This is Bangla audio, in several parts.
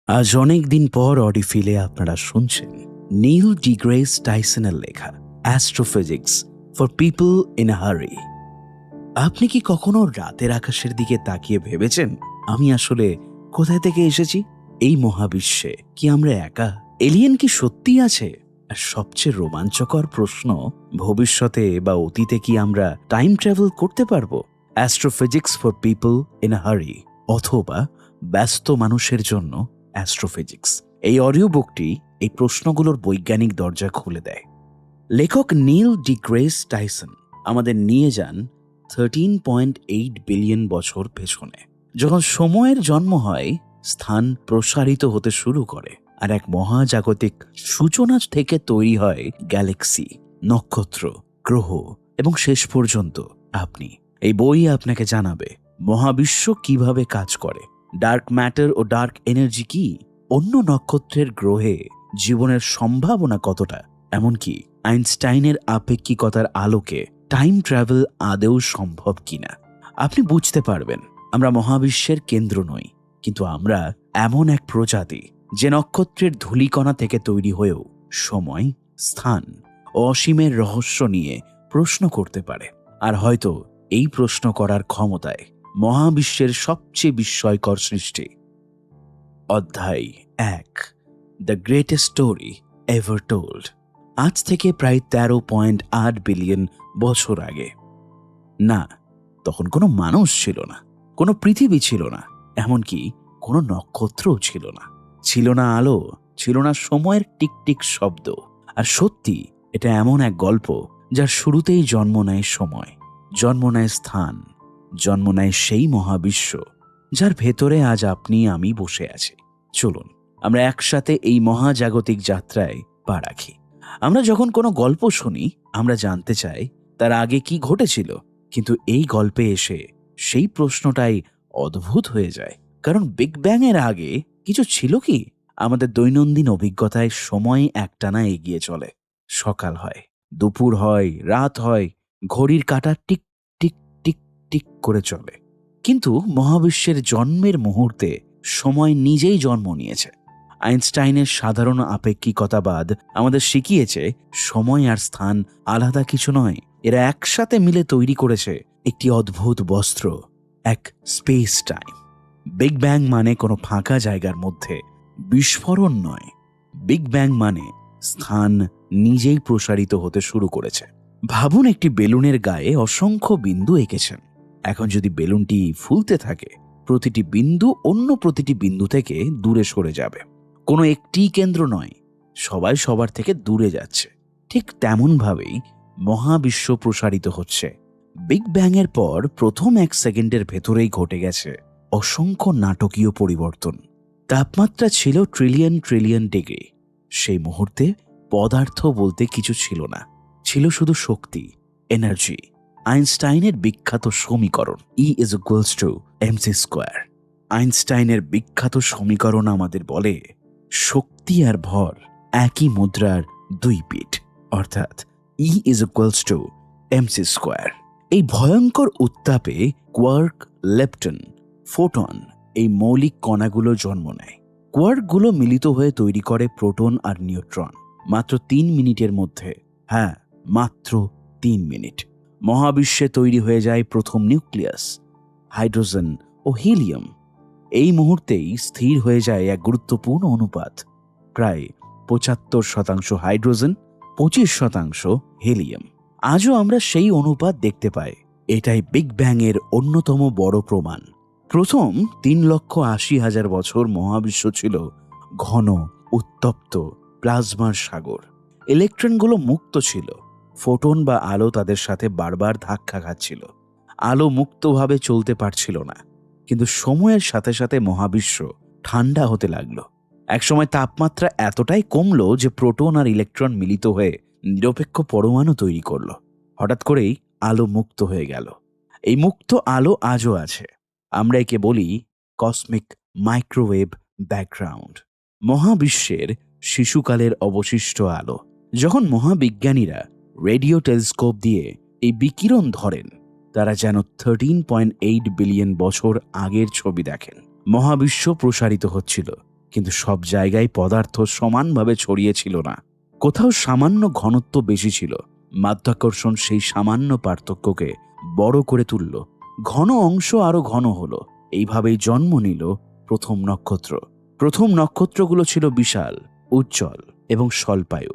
আজ অনেক দিন পর অডিফিলে আপনারা শুনছেন নীল ডিগ্রেস টাইসনের লেখা astrophysics for people in a হারি। আপনি কি কখনো রাতের আকাশের দিকে তাকিয়ে ভেবেছেন, আমি আসলে কোথায় থেকে এসেছি? এই মহাবিশ্বে কি আমরা একা? এলিয়েন কি সত্যি আছে? আর সবচেয়ে রোমাঞ্চকর প্রশ্ন, ভবিষ্যতে বা অতীতে কি আমরা টাইম ট্রাভেল করতে পারবো? Astrophysics for people in a হারি, অথবা ব্যস্ত মানুষের জন্য অ্যাস্ট্রোফিজিক্স। এই অডিও বুকটি এই প্রশ্নগুলোর বৈজ্ঞানিক দরজা খুলে দেয়। লেখক নীল ডিগ্রেস টাইসন আমাদের নিয়ে যান 13.8 বিলিয়ন বছর পেছনে, যখন সময়ের জন্ম হয়, স্থান প্রসারিত হতে শুরু করে, আর এক মহাজাগতিক সূচনা থেকে তৈরি হয় গ্যালাক্সি, নক্ষত্র, গ্রহ এবং শেষ পর্যন্ত আপনি। এই বই আপনাকে জানাবে মহাবিশ্ব কিভাবে কাজ করে, ডার্ক ম্যাটার ও ডার্ক এনার্জি কি, অন্য নক্ষত্রের গ্রহে জীবনের সম্ভাবনা কতটা, এমনকি আইনস্টাইনের আপেক্ষিকতার আলোকে টাইম ট্রাভেল আদৌ সম্ভব কিনা। আপনি বুঝতে পারবেন আমরা মহাবিশ্বের কেন্দ্র নই, কিন্তু আমরা এমন এক প্রজাতি যে নক্ষত্রের ধূলিকণা থেকে তৈরি হয়েও সময়, স্থান ও অসীমের রহস্য নিয়ে প্রশ্ন করতে পারে। আর হয়তো এই প্রশ্ন করার ক্ষমতায় মহাবিশ্বের সবচেয়ে বিস্ময়কর সৃষ্টি। অধ্যায় 1, the greatest story ever told. আজ থেকে প্রায় 13.8 বিলিয়ন বছর আগে। না, তখন কোনো মানুষ ছিল না, কোনো পৃথিবী ছিল না, এমনকি কোনো নক্ষত্রও ছিল না। ছিল না আলো, ছিল না সময়ের টিকটিক শব্দ। আর সত্যি, এটা এমন এক গল্প যার শুরুতেই জন্ম নেয় সময়, জন্ম নেয় স্থান, জন্ম নেয় সেই মহাবিশ্ব যার ভেতরে আজ আপনি আমি বসে আছি। চলুন আমরা একসাথে এই মহাজাগতিক যাত্রায় পা রাখি। আমরা যখন কোনো গল্প শুনি, আমরা জানতে চাই তার আগে কি ঘটেছিল, কিন্তু এই গল্পে এসে সেই প্রশ্নটাই অদ্ভুত হয়ে যায়। কারণ বিগ ব্যাং এর আগে কিছু ছিল কি? আমাদের দৈনন্দিন অভিজ্ঞতায় সময় একটানা এগিয়ে চলে। সকাল হয়, দুপুর হয়, রাত হয়, ঘড়ির কাঁটা টিক টিক টিক টিক করে চলে। কিন্তু মহাবিশ্বের জন্মের মুহূর্তে সময় নিজেই জন্ম নিয়েছে। আইনস্টাইনের সাধারণ আপেক্ষিকতাবাদ আমাদের শিখিয়েছে সময় আর স্থান আলাদা কিছু নয়, এরা একসাথে মিলে তৈরি করেছে একটি অদ্ভুত বস্ত্র, এক স্পেস টাইম। বিগ ব্যাং মানে কোনো ফাঁকা জায়গার মধ্যে বিস্ফোরণ নয়, বিগ ব্যাং মানে স্থান নিজেই প্রসারিত হতে শুরু করেছে। ভাবুন, একটি বেলুনের গায়ে অসংখ্য বিন্দু এঁকেছেন। এখন যদি বেলুনটি ফুলতে থাকে, প্রতিটি বিন্দু অন্য প্রতিটি বিন্দু থেকে দূরে সরে যাবে। কোনো একটি কেন্দ্র নয়, সবাই সবার থেকে দূরে যাচ্ছে। ঠিক তেমনভাবেই মহাবিশ্ব প্রসারিত হচ্ছে। বিগ ব্যাং এর পর প্রথম 1 সেকেন্ডের ভেতরেই ঘটে গেছে অসংখ্য নাটকীয় পরিবর্তন। তাপমাত্রা ছিল ট্রিলিয়ন ট্রিলিয়ন ডিগ্রি। সেই মুহূর্তে পদার্থ বলতে কিছু ছিল না, ছিল শুধু শক্তি, এনার্জি। আইনস্টাইনের বিখ্যাত সমীকরণ E=mc²। আইনস্টাইনের বিখ্যাত সমীকরণ আমাদের বলে শক্তি আর ভর একই মুদ্রার দুই পিঠ, অর্থাৎ E=mc²। এই ভয়ঙ্কর উত্তাপে কোয়ার্ক, লেপটন, ফোটন এই মৌলিক কণাগুলো জন্ম নেয়। কোয়ার্কগুলো মিলিত হয়ে তৈরি করে প্রোটন আর নিউট্রন। মাত্র 3 মিনিটের মধ্যে, হ্যাঁ মাত্র 3 মিনিট, মহাবিশ্বে তৈরি হয়ে যায় প্রথম নিউক্লিয়াস, হাইড্রোজেন ও হিলিয়াম। এই মুহূর্তেই স্থির হয়ে যায় এক গুরুত্বপূর্ণ অনুপাত, প্রায় 75% হাইড্রোজেন, 25% হিলিয়াম। আজও আমরা সেই অনুপাত দেখতে পাই। এটাই বিগ ব্যাং এর অন্যতম বড় প্রমাণ। প্রথম 3,80,000 বছর মহাবিশ্ব ছিল ঘন, উত্তপ্ত প্লাজমার সাগর। ইলেকট্রনগুলো মুক্ত ছিল, ফোটন বা আলো তাদের সাথে বারবার ধাক্কা খাচ্ছিল। আলো মুক্তভাবে চলতে পারছিল না। কিন্তু সময়ের সাথে সাথে মহাবিশ্ব ঠান্ডা হতে লাগলো। একসময় তাপমাত্রা এতটাই কমলো যে প্রোটন আর ইলেকট্রন মিলিত হয়ে নিরপেক্ষ পরমাণু তৈরি করলো। হঠাৎ করেই আলো মুক্ত হয়ে গেল। এই মুক্ত আলো আজও আছে। আমরা একে বলি কসমিক মাইক্রোওয়েভ ব্যাকগ্রাউন্ড, মহাবিশ্বের শিশুকালের অবশিষ্ট আলো। যখন মহাবিজ্ঞানীরা রেডিও টেলিস্কোপ দিয়ে এই বিকিরণ ধরেন, তারা যেন 13.8 বিলিয়ন বছর আগের ছবি দেখেন। মহাবিশ্ব প্রসারিত হচ্ছিল, কিন্তু সব জায়গায় পদার্থ সমানভাবে ছড়িয়ে ছিল না। কোথাও সামান্য ঘনত্ব বেশি ছিল। মাধ্যাকর্ষণ সেই সামান্য পার্থক্যকে বড় করে তুলল। ঘন অংশ আরো ঘন হলো। এইভাবেই জন্ম নিল প্রথম নক্ষত্র। প্রথম নক্ষত্রগুলো ছিল বিশাল, উজ্জ্বল এবং স্বল্পায়ু।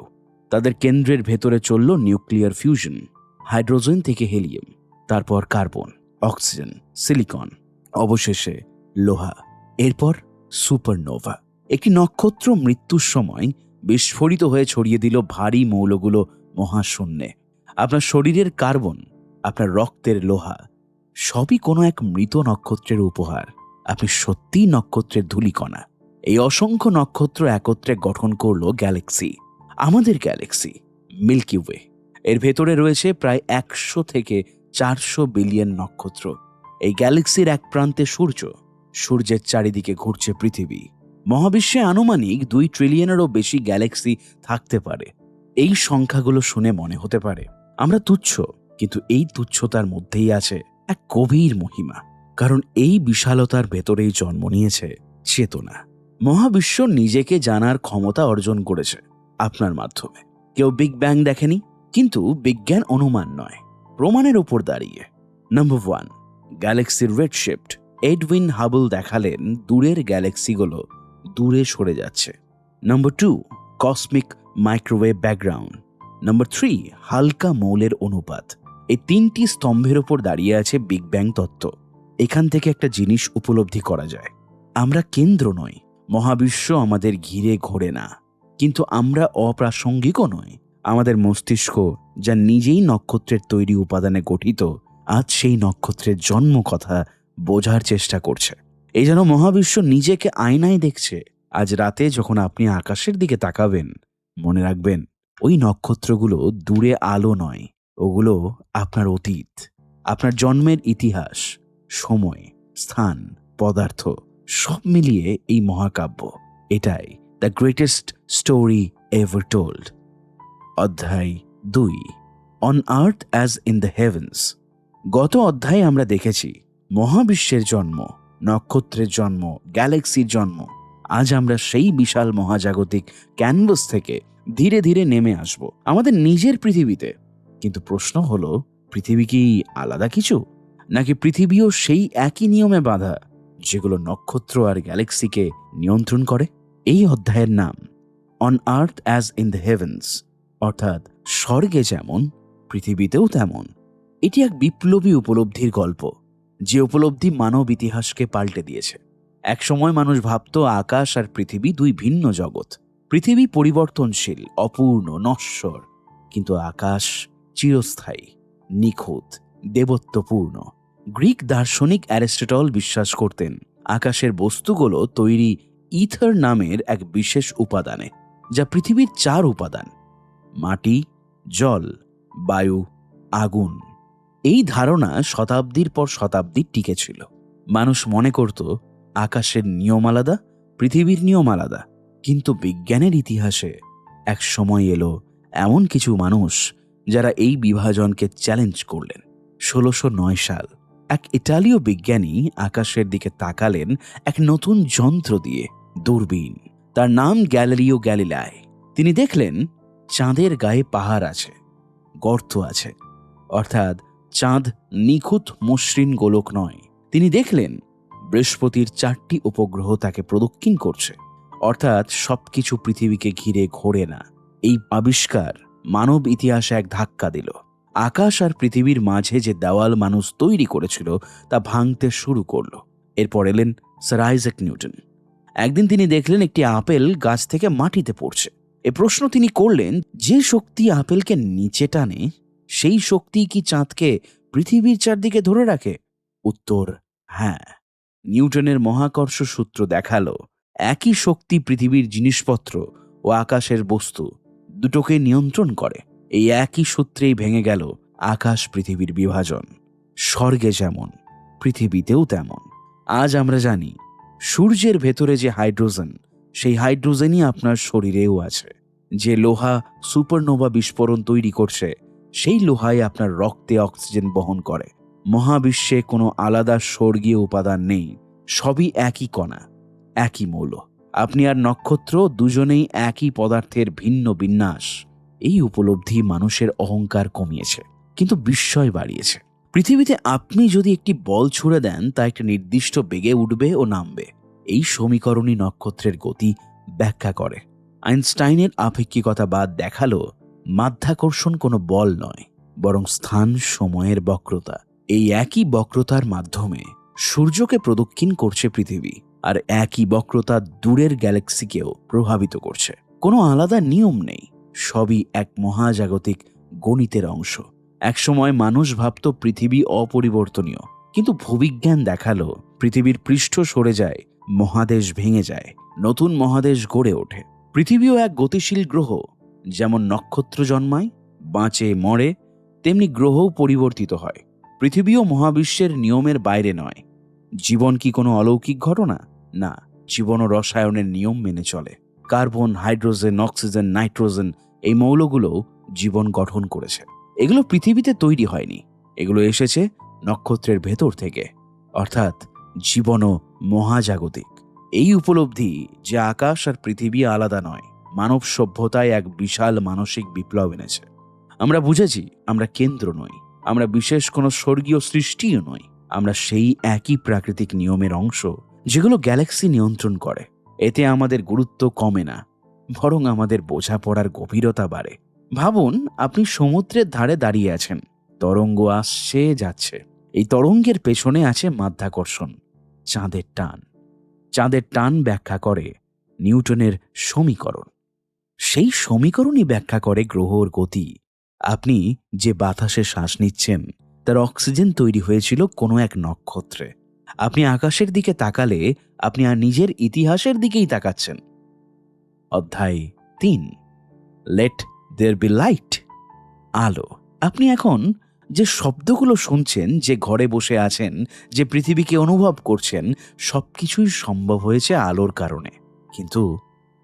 তাদের কেন্দ্রের ভেতরে চলল নিউক্লিয়ার ফিউশন, হাইড্রোজেন থেকে হেলিয়াম, তারপর কার্বন, অক্সিজেন, সিলিকন, অবশেষে লোহা, এরপর সুপারনোভা। একটি নক্ষত্র মৃত্যুর সময় বিস্ফোরিত হয়ে ছড়িয়ে দিল ভারী মৌলগুলো মহাশূন্যে। আপনার শরীরের কার্বন, আপনার রক্তের লোহা, সবই কোনো এক মৃত নক্ষত্রের উপহার। আপনি সত্যিই নক্ষত্রের ধূলিকণা। এই অসংখ্য নক্ষত্র একত্রে গঠন করল গ্যালাক্সি, আমাদের গ্যালাক্সি মিল্কি ওয়ে। এর ভেতরে রয়েছে প্রায় 100 থেকে 400 বিলিয়ন নক্ষত্র। এই গ্যালাক্সির এক প্রান্তে সূর্য, সূর্যের চারিদিকে ঘুরছে পৃথিবী। মহাবিশ্বে আনুমানিক 2 ট্রিলিয়নেরও বেশি গ্যালাক্সি থাকতে পারে। এই সংখ্যাগুলো শুনে মনে হতে পারে আমরা তুচ্ছ, কিন্তু এই তুচ্ছতার মধ্যেই আছে এক গভীর মহিমা। কারণ এই বিশালতার ভেতরেই জন্ম নিয়েছে চেতনা। মহাবিশ্ব নিজেকে জানার ক্ষমতা অর্জন করেছে আপনার মাধ্যমে। কেউ বিগ ব্যাং দেখেনি, কিন্তু বিজ্ঞান অনুমান নয়, প্রমাণের উপর দাঁড়িয়ে। নাম্বার 1, গ্যালাক্সির রেড শিফট। এডউইন হাবল দেখালেন দূরের গ্যালাক্সিগুলো দূরে সরে যাচ্ছে। Number 2, cosmic microwave background. Number 3, হালকা মৌলের অনুপাত। এই 3টি স্তম্ভের ওপর দাঁড়িয়ে আছে বিগ ব্যাং তত্ত্ব। এখান থেকে একটা জিনিস উপলব্ধি করা যায়, আমরা কেন্দ্র নই। মহাবিশ্ব আমাদের ঘিরে ঘোরে না, কিন্তু আমরা অপ্রাসঙ্গিকও নই। আমাদের মস্তিষ্ক, যা নিজেই নক্ষত্রের তৈরি উপাদানে গঠিত, আজ সেই নক্ষত্রের জন্ম কথা বোঝার চেষ্টা করছে। এই যেন মহাবিশ্ব নিজেকে আয়নায় দেখছে। আজ রাতে যখন আপনি আকাশের দিকে তাকাবেন, মনে রাখবেন ওই নক্ষত্রগুলো দূরে আলো নয়, ওগুলো আপনার অতীত, আপনার জন্মের ইতিহাস, সময়, স্থান, পদার্থ সব মিলিয়ে এই মহাকাব্য। এটাই the greatest story ever told. অধ্যায় 2, on earth as in the heavens. গত অধ্যায়ে আমরা দেখেছি মহাবিশ্বের জন্ম, নক্ষত্রের জন্ম, গ্যালাক্সির জন্ম। আজ আমরা সেই বিশাল মহাজাগতিক ক্যানভাস থেকে ধীরে ধীরে নেমে আসব আমাদের নিজের পৃথিবীতে। কিন্তু প্রশ্ন হলো, পৃথিবী কি আলাদা কিছু, নাকি পৃথিবীও সেই একই নিয়মে বাঁধা যেগুলো নক্ষত্র আর গ্যালাক্সিকে নিয়ন্ত্রণ করে? এই অধ্যায়ের নাম on earth as in the heavens, অর্থাৎ স্বর্গে যেমন পৃথিবীতেও তেমন। এটি এক বিপ্লবী উপলব্ধির গল্প, যে উপলব্ধি মানব ইতিহাসকে পাল্টে দিয়েছে। একসময় মানুষ ভাবত আকাশ আর পৃথিবী 2 ভিন্ন জগৎ। পৃথিবী পরিবর্তনশীল, অপূর্ণ, নশ্বর, কিন্তু আকাশ চিরস্থায়ী, নিখুঁত, দেবত্বপূর্ণ। গ্রিক দার্শনিক অ্যারিস্টটল বিশ্বাস করতেন আকাশের বস্তুগুলো তৈরি ইথার নামের এক বিশেষ উপাদানে, যা পৃথিবীর 4 উপাদান: মাটি, জল, বায়ু, আগুন। এই ধারণা শতাব্দীর পর শতাব্দী টিকে ছিল। মানুষ মনে করত আকাশের নিয়ম আলাদা, পৃথিবীর নিয়ম আলাদা। কিন্তু বিজ্ঞানের ইতিহাসে এক সময় এলো এমন কিছু মানুষ যারা এই বিভাজনকে চ্যালেঞ্জ করলেন। 1609 সাল এক ইটালীয় বিজ্ঞানী আকাশের দিকে তাকালেন এক নতুন যন্ত্র দিয়ে, দূরবীন। তার নাম গ্যালিলিও গ্যালিলাই। তিনি দেখলেন চাঁদের গায়ে পাহাড় আছে, গর্ত আছে, অর্থাৎ চাঁদ নিখুঁত মসৃণ গোলক নয়। তিনি দেখলেন বৃহস্পতির 4টি উপগ্রহ তাকে প্রদক্ষিণ করছে, অর্থাৎ সবকিছু পৃথিবীকে ঘিরে ঘোরে না। এই আবিষ্কার মানব ইতিহাসে এক ধাক্কা দিল। আকাশ আর পৃথিবীর মাঝে যে দেওয়াল মানুষ তৈরি করেছিল তা ভাঙতে শুরু করলো। এরপর এলেন স্যার আইজ্যাক নিউটন। একদিন তিনি দেখলেন একটি আপেল গাছ থেকে মাটিতে পড়ছে। এ প্রশ্ন তিনি করলেন, যে শক্তি আপেলকে নিচে টানে, সেই শক্তি কি চাঁদকে পৃথিবীর চারদিকে ধরে রাখে? উত্তর হ্যাঁ। নিউটনের মহাকর্ষ সূত্র দেখালো একই শক্তি পৃথিবীর জিনিসপত্র ও আকাশের বস্তু দুটোকে নিয়ন্ত্রণ করে। এই একই সূত্রেই ভেঙে গেল আকাশ পৃথিবীর বিভাজন। স্বর্গে যেমন পৃথিবীতেও তেমন। আজ আমরা জানি সূর্যের ভেতরে যে হাইড্রোজেন, সেই হাইড্রোজেনই আপনার শরীরেও আছে। যে লোহা সুপারনোভা বিস্ফোরণ তৈরি করছে, সেই লোহাই আপনার রক্তে অক্সিজেন বহন করে। মহাবিশ্বে কোনো আলাদা স্বর্গীয় উপাদান নেই, সবই একই কণা, একই মৌল। আপনি আর নক্ষত্র দুজনেই একই পদার্থের ভিন্ন বিন্যাস। এই উপলব্ধি মানুষের অহংকার কমিয়েছে, কিন্তু বিস্ময় বাড়িয়েছে। পৃথিবীতে আপনি যদি একটি বল ছুড়ে দেন, তা একটা নির্দিষ্ট বেগে উঠবে ও নামবে। এই সমীকরণই নক্ষত্রের গতি ব্যাখ্যা করে। আইনস্টাইনের আপেক্ষিকতাবাদ দেখালো মাধ্যাকর্ষণ কোনো বল নয়, বরং স্থান সময়ের বক্রতা। এই একই বক্রতার মাধ্যমে সূর্যকে প্রদক্ষিণ করছে পৃথিবী, আর একই বক্রতা দূরের গ্যালাক্সিকেও প্রভাবিত করছে। কোনো আলাদা নিয়ম নেই, সবই এক মহাজাগতিক গণিতের অংশ। একসময় মানুষ ভাবত পৃথিবী অপরিবর্তনীয়, কিন্তু ভূবিজ্ঞান দেখালো পৃথিবীর পৃষ্ঠ সরে যায়, মহাদেশ ভেঙে যায়, নতুন মহাদেশ গড়ে ওঠে। পৃথিবীও এক গতিশীল গ্রহ। যেমন নক্ষত্র জন্মায়, বাঁচে, মরে, তেমনি গ্রহও পরিবর্তিত হয়। পৃথিবীও মহাবিশ্বের নিয়মের বাইরে নয়। জীবন কি কোনো অলৌকিক ঘটনা? না, জীবন ও রসায়নের নিয়ম মেনে চলে। কার্বন, হাইড্রোজেন, অক্সিজেন, নাইট্রোজেন, এই মৌলগুলো জীবন গঠন করেছে। এগুলো পৃথিবীতে তৈরি হয়নি, এগুলো এসেছে নক্ষত্রের ভেতর থেকে। অর্থাৎ জীবনও মহাজাগতিক। এই উপলব্ধি যে আকাশ আর পৃথিবী আলাদা নয়, মানব সভ্যতায় এক বিশাল মানসিক বিপ্লব এনেছে। আমরা বুঝেছি আমরা কেন্দ্র নই, আমরা বিশেষ কোনো স্বর্গীয় সৃষ্টিও নই। আমরা সেই একই প্রাকৃতিক নিয়মের অংশ যেগুলো গ্যালাক্সি নিয়ন্ত্রণ করে। এতে আমাদের গুরুত্ব কমে না, বরং আমাদের বোঝাপড়ার গভীরতা বাড়ে। ভাবুন, আপনি সমুদ্রের ধারে দাঁড়িয়ে আছেন, তরঙ্গ আসছে যাচ্ছে। এই তরঙ্গের পেছনে আছে মাধ্যাকর্ষণ, চাঁদের টান। চাঁদের টান ব্যাখ্যা করে নিউটনের সমীকরণ। সেই সমীকরণই ব্যাখ্যা করে গ্রহর গতি। আপনি যে বাতাসে শ্বাস নিচ্ছেন, তার অক্সিজেন তৈরি হয়েছিল কোনো এক নক্ষত্রে। আপনি আকাশের দিকে তাকালে আপনি আর নিজের ইতিহাসের দিকেই তাকাচ্ছেন। অধ্যায় 3, লেট দেয়ার বি লাইট। আলো। আপনি এখন যে শব্দগুলো শুনছেন, যে ঘরে বসে আছেন, যে পৃথিবীকে অনুভব করছেন, সবকিছুই সম্ভব হয়েছে আলোর কারণে। কিন্তু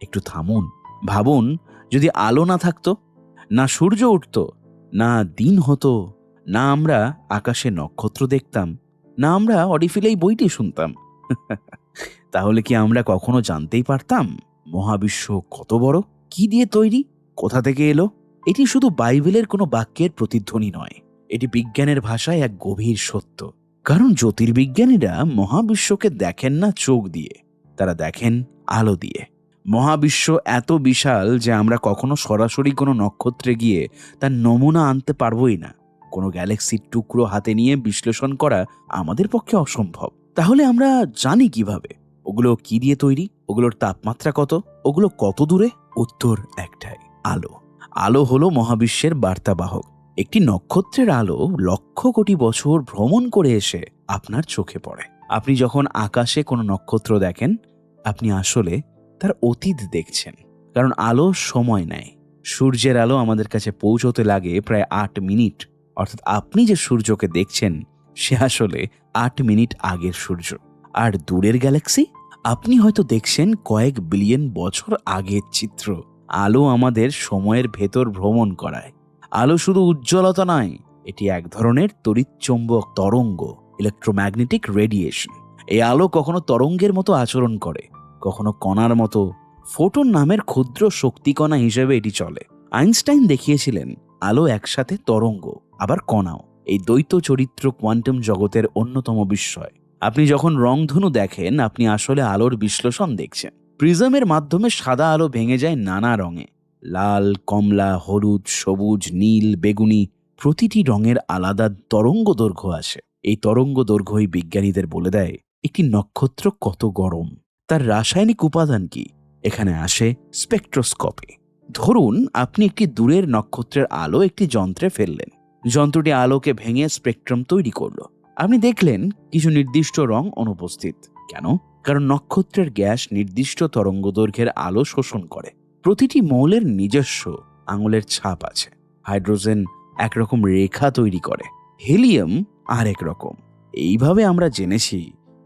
একটু থামুন, ভাবুন, যদি আলো না থাকতো, না সূর্য উঠত, না দিন হতো, না আমরা আকাশে নক্ষত্র দেখতাম, না আমরা অডিফিলেই বইটি শুনতাম, তাহলে কি আমরা কখনো জানতেই পারতাম মহাবিশ্ব কত বড়, কি দিয়ে তৈরি, কোথা থেকে এলো? এটি শুধু বাইবেলের কোনো বাক্যের প্রতিধ্বনি নয়, এটি বিজ্ঞানের ভাষায় এক গভীর সত্য। কারণ জ্যোতির্বিজ্ঞানীরা মহাবিশ্বকে দেখেন না চোখ দিয়ে, তারা দেখেন আলো দিয়ে। মহাবিশ্ব এত বিশাল যে আমরা কখনো সরাসরি কোনো নক্ষত্রে গিয়ে তার নমুনা আনতে পারবোই না। কোনো গ্যালাক্সির টুকরো হাতে নিয়ে বিশ্লেষণ করা আমাদের পক্ষে অসম্ভব। তাহলে আমরা জানি কিভাবে ওগুলো কি দিয়ে তৈরি, ওগুলোর তাপমাত্রা কত, ওগুলো কত দূরে? উত্তর একটাই, আলো। আলো হলো মহাবিশ্বের বার্তাবাহক। একটি নক্ষত্রের আলো লক্ষ কোটি বছর ভ্রমণ করে এসে আপনার চোখে পড়ে। আপনি যখন আকাশে কোনো নক্ষত্র দেখেন, আপনি আসলে তার অতীত দেখছেন। কারণ আলো সময় নেয়। সূর্যের আলো আমাদের কাছে পৌঁছতে লাগে প্রায় 8 মিনিট। অর্থাৎ আপনি যে সূর্যকে দেখছেন, সে আসলে 8 মিনিট আগের সূর্য। আর দূরের গ্যালাক্সি আপনি হয়তো দেখছেন কয়েক বিলিয়ন বছর আগের চিত্র। আলো আমাদের সময়ের ভেতর ভ্রমণ করায়। আলো শুধু উজ্জ্বলতা নয়, এটি এক ধরনের তড়িৎচুম্বক তরঙ্গ, ইলেকট্রোম্যাগনেটিক রেডিয়েশন। এই আলো কখনো তরঙ্গের মতো আচরণ করে, কখনো কণার মতো। ফোটন নামের ক্ষুদ্র শক্তিকণা হিসেবে এটি চলে। আইনস্টাইন দেখিয়েছিলেন আলো একসাথে তরঙ্গ, আবার কণাও। এই দ্বৈত চরিত্র কোয়ান্টাম জগতের অন্যতম বিস্ময়। আপনি যখন রংধনু দেখেন, আপনি আসলে আলোর বিশ্লেষণ দেখছেন। প্রিজমের মাধ্যমে সাদা আলো ভেঙে যায় নানা রঙে, লাল, কমলা, হলুদ, সবুজ, নীল, বেগুনি। প্রতিটি রঙের আলাদা তরঙ্গ দৈর্ঘ্য আসে। এই তরঙ্গ দৈর্ঘ্যই বিজ্ঞানীদের বলে দেয় একটি নক্ষত্র কত গরম, তার রাসায়নিক উপাদান কি। এখানে আসে স্পেকট্রোস্কোপি। ধরুন, আপনি একটি দূরের নক্ষত্রের আলো একটি যন্ত্রে ফেললেন। যন্ত্রটি আলোকে ভেঙে স্পেকট্রাম তৈরি করলো। আপনি দেখলেন কিছু নির্দিষ্ট রং অনুপস্থিত। কেন? কারণ নক্ষত্রের গ্যাস নির্দিষ্ট তরঙ্গ দৈর্ঘ্যের আলো শোষণ করে। প্রতিটি মৌলের নিজস্ব আঙুলের ছাপ আছে। হাইড্রোজেন একরকম রেখা তৈরি করে, হিলিয়াম আর এক রকম। এইভাবে আমরা জেনেছি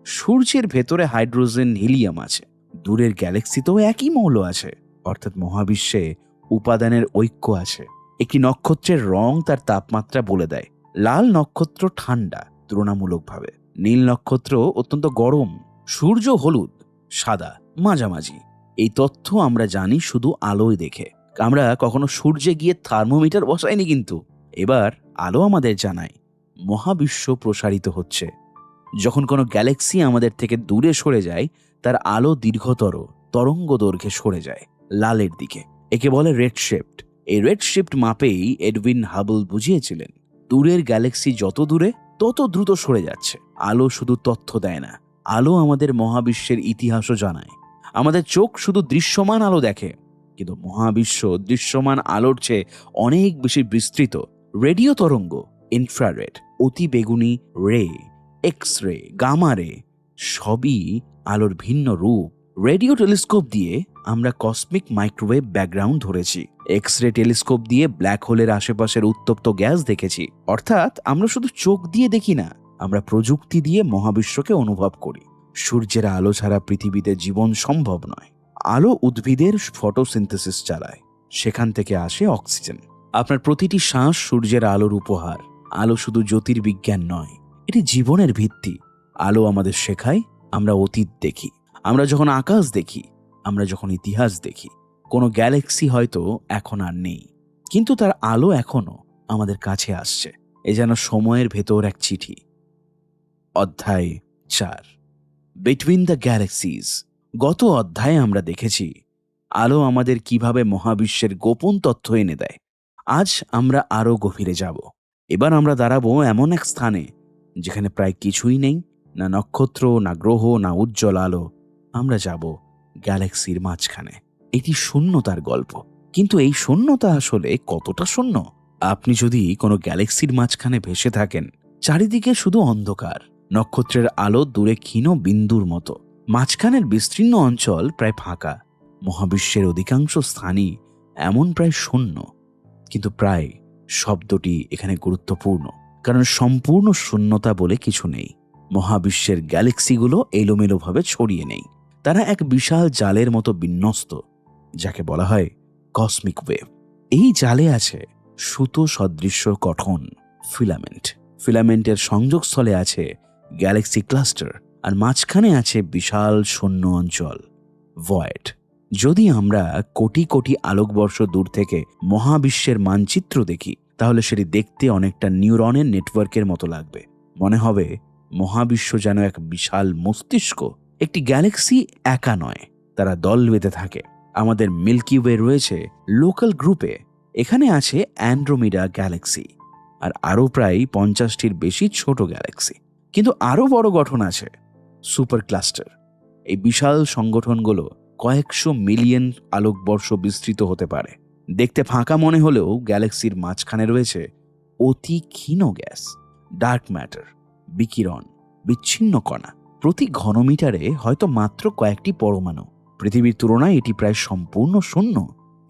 সূর্যের ভেতরে হাইড্রোজেন, হিলিয়াম আছে। দূরের গ্যালাক্সিতেও একই মৌল আছে। অর্থাৎ মহাবিশ্বে উপাদানের ঐক্য আছে। একটি নক্ষত্রের রং তার তাপমাত্রা বলে দেয়। লাল নক্ষত্র ঠান্ডা তুলনামূলকভাবে, নীল নক্ষত্র অত্যন্ত গরম, সূর্য হলুদ, সাদা মাঝামাঝি। এই তথ্য আমরা জানি শুধু আলোয় দেখে। আমরা কখনো সূর্যে গিয়ে থার্মোমিটার বসাইনি কিন্তু। এবার আলো আমাদের জানায় মহাবিশ্ব প্রসারিত হচ্ছে। যখন কোনো গ্যালাক্সি আমাদের থেকে দূরে সরে যায়, তার আলো দীর্ঘতর তরঙ্গ দৈর্ঘ্যে সরে যায় লালের দিকে। একে বলে রেড শিফট। এই রেড শিফট মাপেই এডউইন হাবল বুঝিয়েছিলেন দূরের গ্যালাক্সি যত দূরে তত দ্রুত সরে যাচ্ছে। আলো শুধু তথ্য দেয় না, আলো আমাদের মহাবিশ্বের ইতিহাসও জানায়। আমাদের চোখ শুধু দৃশ্যমান আলো দেখে, কিন্তু মহাবিশ্ব দৃশ্যমান আলোর চেয়ে অনেক বেশি বিস্তৃত। রেডিও তরঙ্গ, ইনফ্রারেড, অতি বেগুনি রে, এক্স রে, গামা রে সবই আলোর ভিন্ন রূপ। রেডিও টেলিস্কোপ দিয়ে আমরা কসমিক মাইক্রোওয়েভ ব্যাকগ্রাউন্ড ধরেছি। এক্স রে টেলিস্কোপ দিয়ে ব্ল্যাক হোলের আশেপাশের উত্তপ্ত গ্যাস দেখেছি। অর্থাৎ আমরা শুধু চোখ দিয়ে দেখি না, আমরা প্রযুক্তি দিয়ে মহাবিশ্বকে অনুভব করি। সূর্যের আলো ছাড়া পৃথিবীতে জীবন সম্ভব নয়। আলো উদ্ভিদের ফটোসিনথেসিস চালায়, সেখান থেকে আসে অক্সিজেন। আপনার প্রতিটি শ্বাস সূর্যের আলোর উপহার। আলো শুধু জ্যোতির্বিজ্ঞান নয়, এটি জীবনের ভিত্তি। আলো আমাদের শেখায় আমরা অতীত দেখি, আমরা যখন আকাশ দেখি, আমরা যখন ইতিহাস দেখি। কোনো গ্যালাক্সি হয়তো এখন আর নেই, কিন্তু তার আলো এখনো আমাদের কাছে আসছে। এ যেন সময়ের ভেতর এক চিঠি। অধ্যায় 4, বিটুইন দ্য গ্যালাক্সিজ। গত অধ্যায়ে আমরা দেখেছি আলো আমাদের কিভাবে মহাবিশ্বের গোপন তথ্য এনে দেয়। আজ আমরা আরো গভীরে যাব। এবার আমরা দাঁড়াবো এমন এক স্থানে যেখানে প্রায় কিছুই নেই, না নক্ষত্র, না গ্রহ, না উজ্জ্বল আলো। আমরা যাব গ্যালাক্সির মাঝখানে। এটি শূন্যতার গল্প, কিন্তু এই শূন্যতা আসলে কতটা শূন্য? আপনি যদি কোনো গ্যালাক্সির মাঝখানে ভেসে থাকেন, চারিদিকে শুধু অন্ধকার, নক্ষত্রের আলো দূরে ক্ষীণ বিন্দুর মতো, মাঝখানের বিস্তীর্ণ অঞ্চল প্রায় ফাঁকা। মহাবিশ্বের অধিকাংশ স্থানই এমন প্রায় শূন্য। কিন্তু প্রায় শব্দটি এখানে গুরুত্বপূর্ণ, কারণ সম্পূর্ণ শূন্যতা বলে কিছু নেই। মহাবিশ্বের গ্যালাক্সিগুলো এলোমেলোভাবে ছড়িয়ে নেই, তারা এক বিশাল জালের মতো বিন্যস্ত, যাকে বলা হয় কসমিক ওয়েভ। এই জালে আছে সুতো সদৃশ্য গঠন, ফিলামেন্ট। ফিলামেন্টের সংযোগস্থলে আছে গ্যালাক্সি ক্লাস্টার, আর মাঝখানে আছে বিশাল শূন্য অঞ্চল, ভয়েড। যদি আমরা কোটি কোটি আলোকবর্ষ দূর থেকে মহাবিশ্বের মানচিত্র দেখি, তাহলে সেটি দেখতে অনেকটা নিউরনের নেটওয়ার্কের মতো লাগবে। মনে হবে মহাবিশ্ব যেন এক বিশাল মস্তিষ্ক। একটি গ্যালাক্সি একা নয়, তারা দল বেঁধে থাকে। আমাদের মিল্কি ওয়ে রয়েছে লোকাল গ্রুপে। এখানে আছে অ্যান্ড্রোমিডা গ্যালাক্সি আর আরও প্রায় 50টির বেশি ছোট গ্যালাক্সি। কিন্তু আরও বড় গঠন আছে সুপার ক্লাস্টার। এই বিশাল সংগঠনগুলো কয়েকশো মিলিয়ন আলোকবর্ষ বিস্তৃত হতে পারে। দেখতে ফাঁকা মনে হলেও গ্যালাক্সির মাঝখানে রয়েছে অতি ক্ষীণ গ্যাস, ডার্ক ম্যাটার, বিকিরণ, বিচ্ছিন্ন কণা। প্রতি ঘনমিটারে হয়তো মাত্র কয়েকটি পরমাণু। পৃথিবীর তুলনায় এটি প্রায় সম্পূর্ণ শূন্য,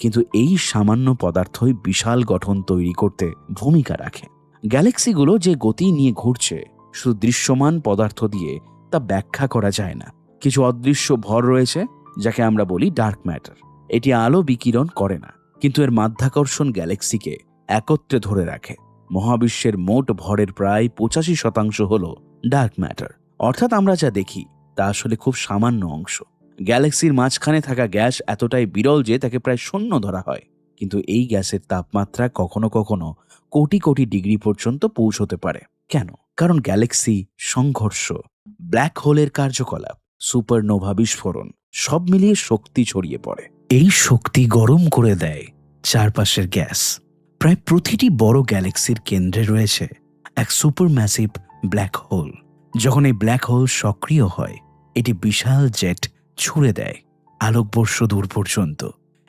কিন্তু এই সামান্য পদার্থই বিশাল গঠন তৈরি করতে ভূমিকা রাখে। গ্যালাক্সিগুলো যে গতি নিয়ে ঘুরছে, শুধু দৃশ্যমান পদার্থ দিয়ে তা ব্যাখ্যা করা যায় না। কিছু অদৃশ্য ভর রয়েছে, যাকে আমরা বলি ডার্ক ম্যাটার। এটি আলো বিকিরণ করে না, কিন্তু এর মাধ্যাকর্ষণ গ্যালাক্সিকে একত্রে ধরে রাখে। মহাবিশ্বের মোট ভরের প্রায় 85% হল ডার্ক ম্যাটার। অর্থাৎ আমরা যা দেখি তা আসলে খুব সামান্য অংশ। গ্যালাক্সির মাঝখানে থাকা গ্যাস এতটাই বিরল যে তাকে প্রায় শূন্য ধরা হয়। কিন্তু এই গ্যাসের তাপমাত্রা কখনো কখনো কোটি কোটি ডিগ্রি পর্যন্ত পৌঁছতে পারে। কেন? কারণ গ্যালাক্সি, সংঘর্ষ, ব্ল্যাক হোলের কার্যকলাপ, সুপারনোভা বিস্ফোরণ সব মিলিয়ে শক্তি ছড়িয়ে পড়ে। এই শক্তি গরম করে দেয় চারপাশের গ্যাস। প্রায় প্রতিটি বড় গ্যালাক্সির কেন্দ্রে রয়েছে এক সুপারম্যাসিভ ব্ল্যাক হোল। যখন এই ব্ল্যাক হোল সক্রিয় হয়, এটি বিশাল জেট ছুড়ে দেয় আলোকবর্ষ দূর পর্যন্ত।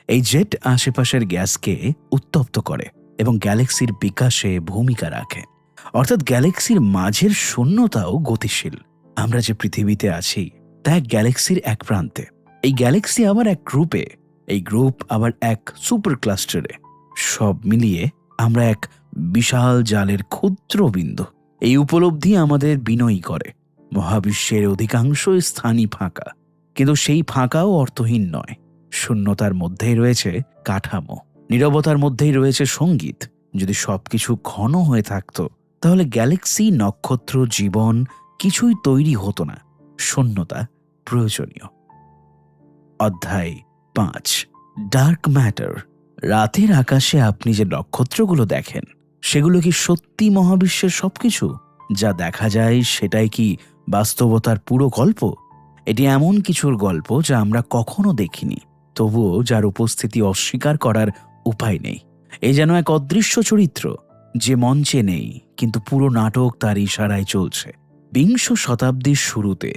এই জেট আশেপাশের গ্যাসকে উত্তপ্ত করে এবং গ্যালাক্সির বিকাশে ভূমিকা রাখে। অর্থাৎ গ্যালাক্সির মাঝের শূন্যতাও গতিশীল। আমরা যে পৃথিবীতে আছি তা এক গ্যালাক্সির এক প্রান্তে, এই গ্যালাক্সি আবার এক গ্রুপে, এই গ্রুপ আবার এক সুপার ক্লাস্টারে। সব মিলিয়ে আমরা এক বিশাল জালের ক্ষুদ্র বিন্দু। এই উপলব্ধি আমাদের বিনয়ী করে। মহাবিশ্বের অধিকাংশ স্থানই ফাঁকা, কিন্তু সেই ফাঁকাও অর্থহীন নয়। শূন্যতার মধ্যেই রয়েছে কাঠামো, নীরবতার মধ্যেই রয়েছে সঙ্গীত। যদি সবকিছু ঘন হয়ে থাকতো, তাহলে গ্যালাক্সি, নক্ষত্র, জীবন কিছুই তৈরি হতো না। শূন্যতা প্রয়োজনীয়। অধ্যায় 5. Dark matter. রাতের আকাশে আপনি যে নক্ষত্রগুলো দেখেন সেগুলো কি সত্যি মহাবিশ্বের সবকিছু? যা দেখা যায় সেটাই কি বাস্তবতার পুরো গল্প? এটি এমন কিছুর গল্প যা আমরা কখনো দেখিনি, তবুও যার উপস্থিতি অস্বীকার করার উপায় নেই। এই যেন এক অদৃশ্য চরিত্র যে মঞ্চে নেই, কিন্তু পুরো নাটক তার ইশারায় চলছে। বিংশ শতাব্দীর শুরুতে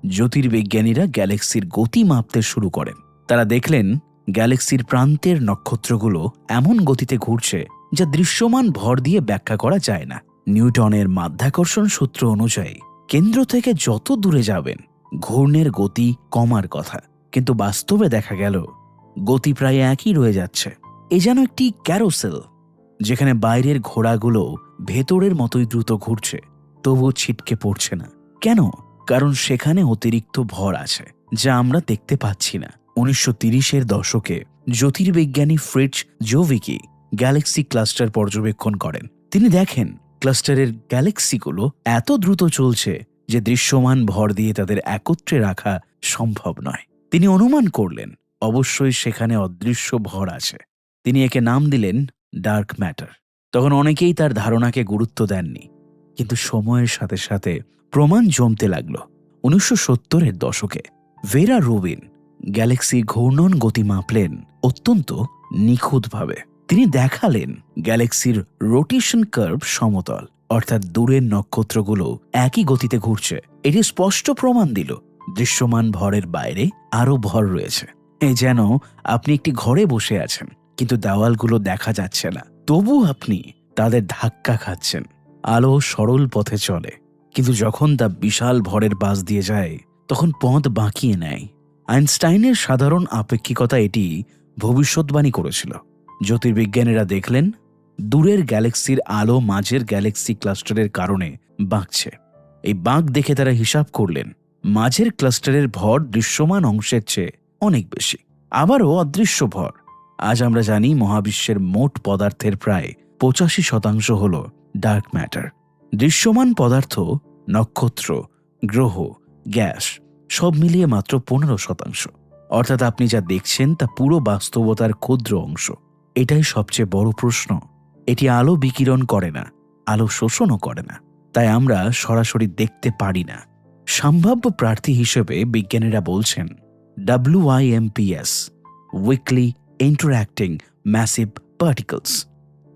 জ্যোতির্বিজ্ঞানীরা গ্যালাক্সির গতি মাপতে শুরু করেন। তারা দেখলেন গ্যালাক্সির প্রান্তের নক্ষত্রগুলো এমন গতিতে ঘুরছে যা দৃশ্যমান ভর দিয়ে ব্যাখ্যা করা যায় না। নিউটনের মাধ্যাকর্ষণ সূত্র অনুযায়ী কেন্দ্র থেকে যত দূরে যাবেন ঘূর্ণের গতি কমার কথা, কিন্তু বাস্তবে দেখা গেল গতি প্রায় একই রয়ে যাচ্ছে। এ যেন একটি ক্যারোসেল, যেখানে বাইরের ঘোড়াগুলো ভেতরের মতোই দ্রুত ঘুরছে, তবুও ছিটকে পড়ছে না। কেন? কারণ সেখানে অতিরিক্ত ভর আছে যা আমরা দেখতে পাচ্ছি না। 1930-এর দশকে জ্যোতির্বিজ্ঞানী ফ্রিটজ জোভিকি গ্যালাক্সি ক্লাস্টার পর্যবেক্ষণ করেন। তিনি দেখেন ক্লাস্টারের গ্যালাক্সিগুলো এত দ্রুত চলছে যে দৃশ্যমান ভর দিয়ে তাদের একত্রে রাখা সম্ভব নয়। তিনি অনুমান করলেন অবশ্যই সেখানে অদৃশ্য ভর আছে। তিনি একে নাম দিলেন ডার্ক ম্যাটার। তখন অনেকেই তার ধারণাকে গুরুত্ব দেননি, কিন্তু সময়ের সাথে সাথে প্রমাণ জমতে লাগল। 1970-এর দশকে ভেরা রুবিন গ্যালাক্সির ঘূর্ণন গতি মাপলেন অত্যন্ত নিখুঁতভাবে। তিনি দেখালেন গ্যালাক্সির রোটেশন কার্ভ সমতল, অর্থাৎ দূরের নক্ষত্রগুলো একই গতিতে ঘুরছে। এটি স্পষ্ট প্রমাণ দিল দৃশ্যমান ভরের বাইরে আরও ভর রয়েছে। এ যেন আপনি একটি ঘরে বসে আছেন, কিন্তু দেওয়ালগুলো দেখা যাচ্ছে না, তবু আপনি তাদের ধাক্কা খাচ্ছেন। আলো সরল পথে চলে, কিন্তু যখন তা বিশাল ভরের পাশ দিয়ে যায় তখন পথ বাঁকিয়ে নেয়। আইনস্টাইনের সাধারণ আপেক্ষিকতা এটি ভবিষ্যৎবাণী করেছিল। জ্যোতির্বিজ্ঞানীরা দেখলেন দূরের গ্যালাক্সির আলো মাঝের গ্যালাক্সি ক্লাস্টারের কারণে বাঁকছে। এই বাঁক দেখে তারা হিসাব করলেন মাঝের ক্লাস্টারের ভর দৃশ্যমান অংশের চেয়ে অনেক বেশি। আবারও অদৃশ্য ভর। আজ আমরা জানি মহাবিশ্বের মোট পদার্থের প্রায় 85% হল ডার্ক ম্যাটার। দৃশ্যমান পদার্থ, নক্ষত্র, গ্রহ, গ্যাস সব মিলিয়ে মাত্র 15%। অর্থাৎ আপনি যা দেখছেন তা পুরো বাস্তবতার ক্ষুদ্র অংশ। এটাই সবচেয়ে বড় প্রশ্ন। এটি আলো বিকিরণ করে না, আলো শোষণও করে না, তাই আমরা সরাসরি দেখতে পারি না। সম্ভাব্য প্রার্থী হিসেবে বিজ্ঞানীরা বলছেন WIMPs, weekly interacting massive particles,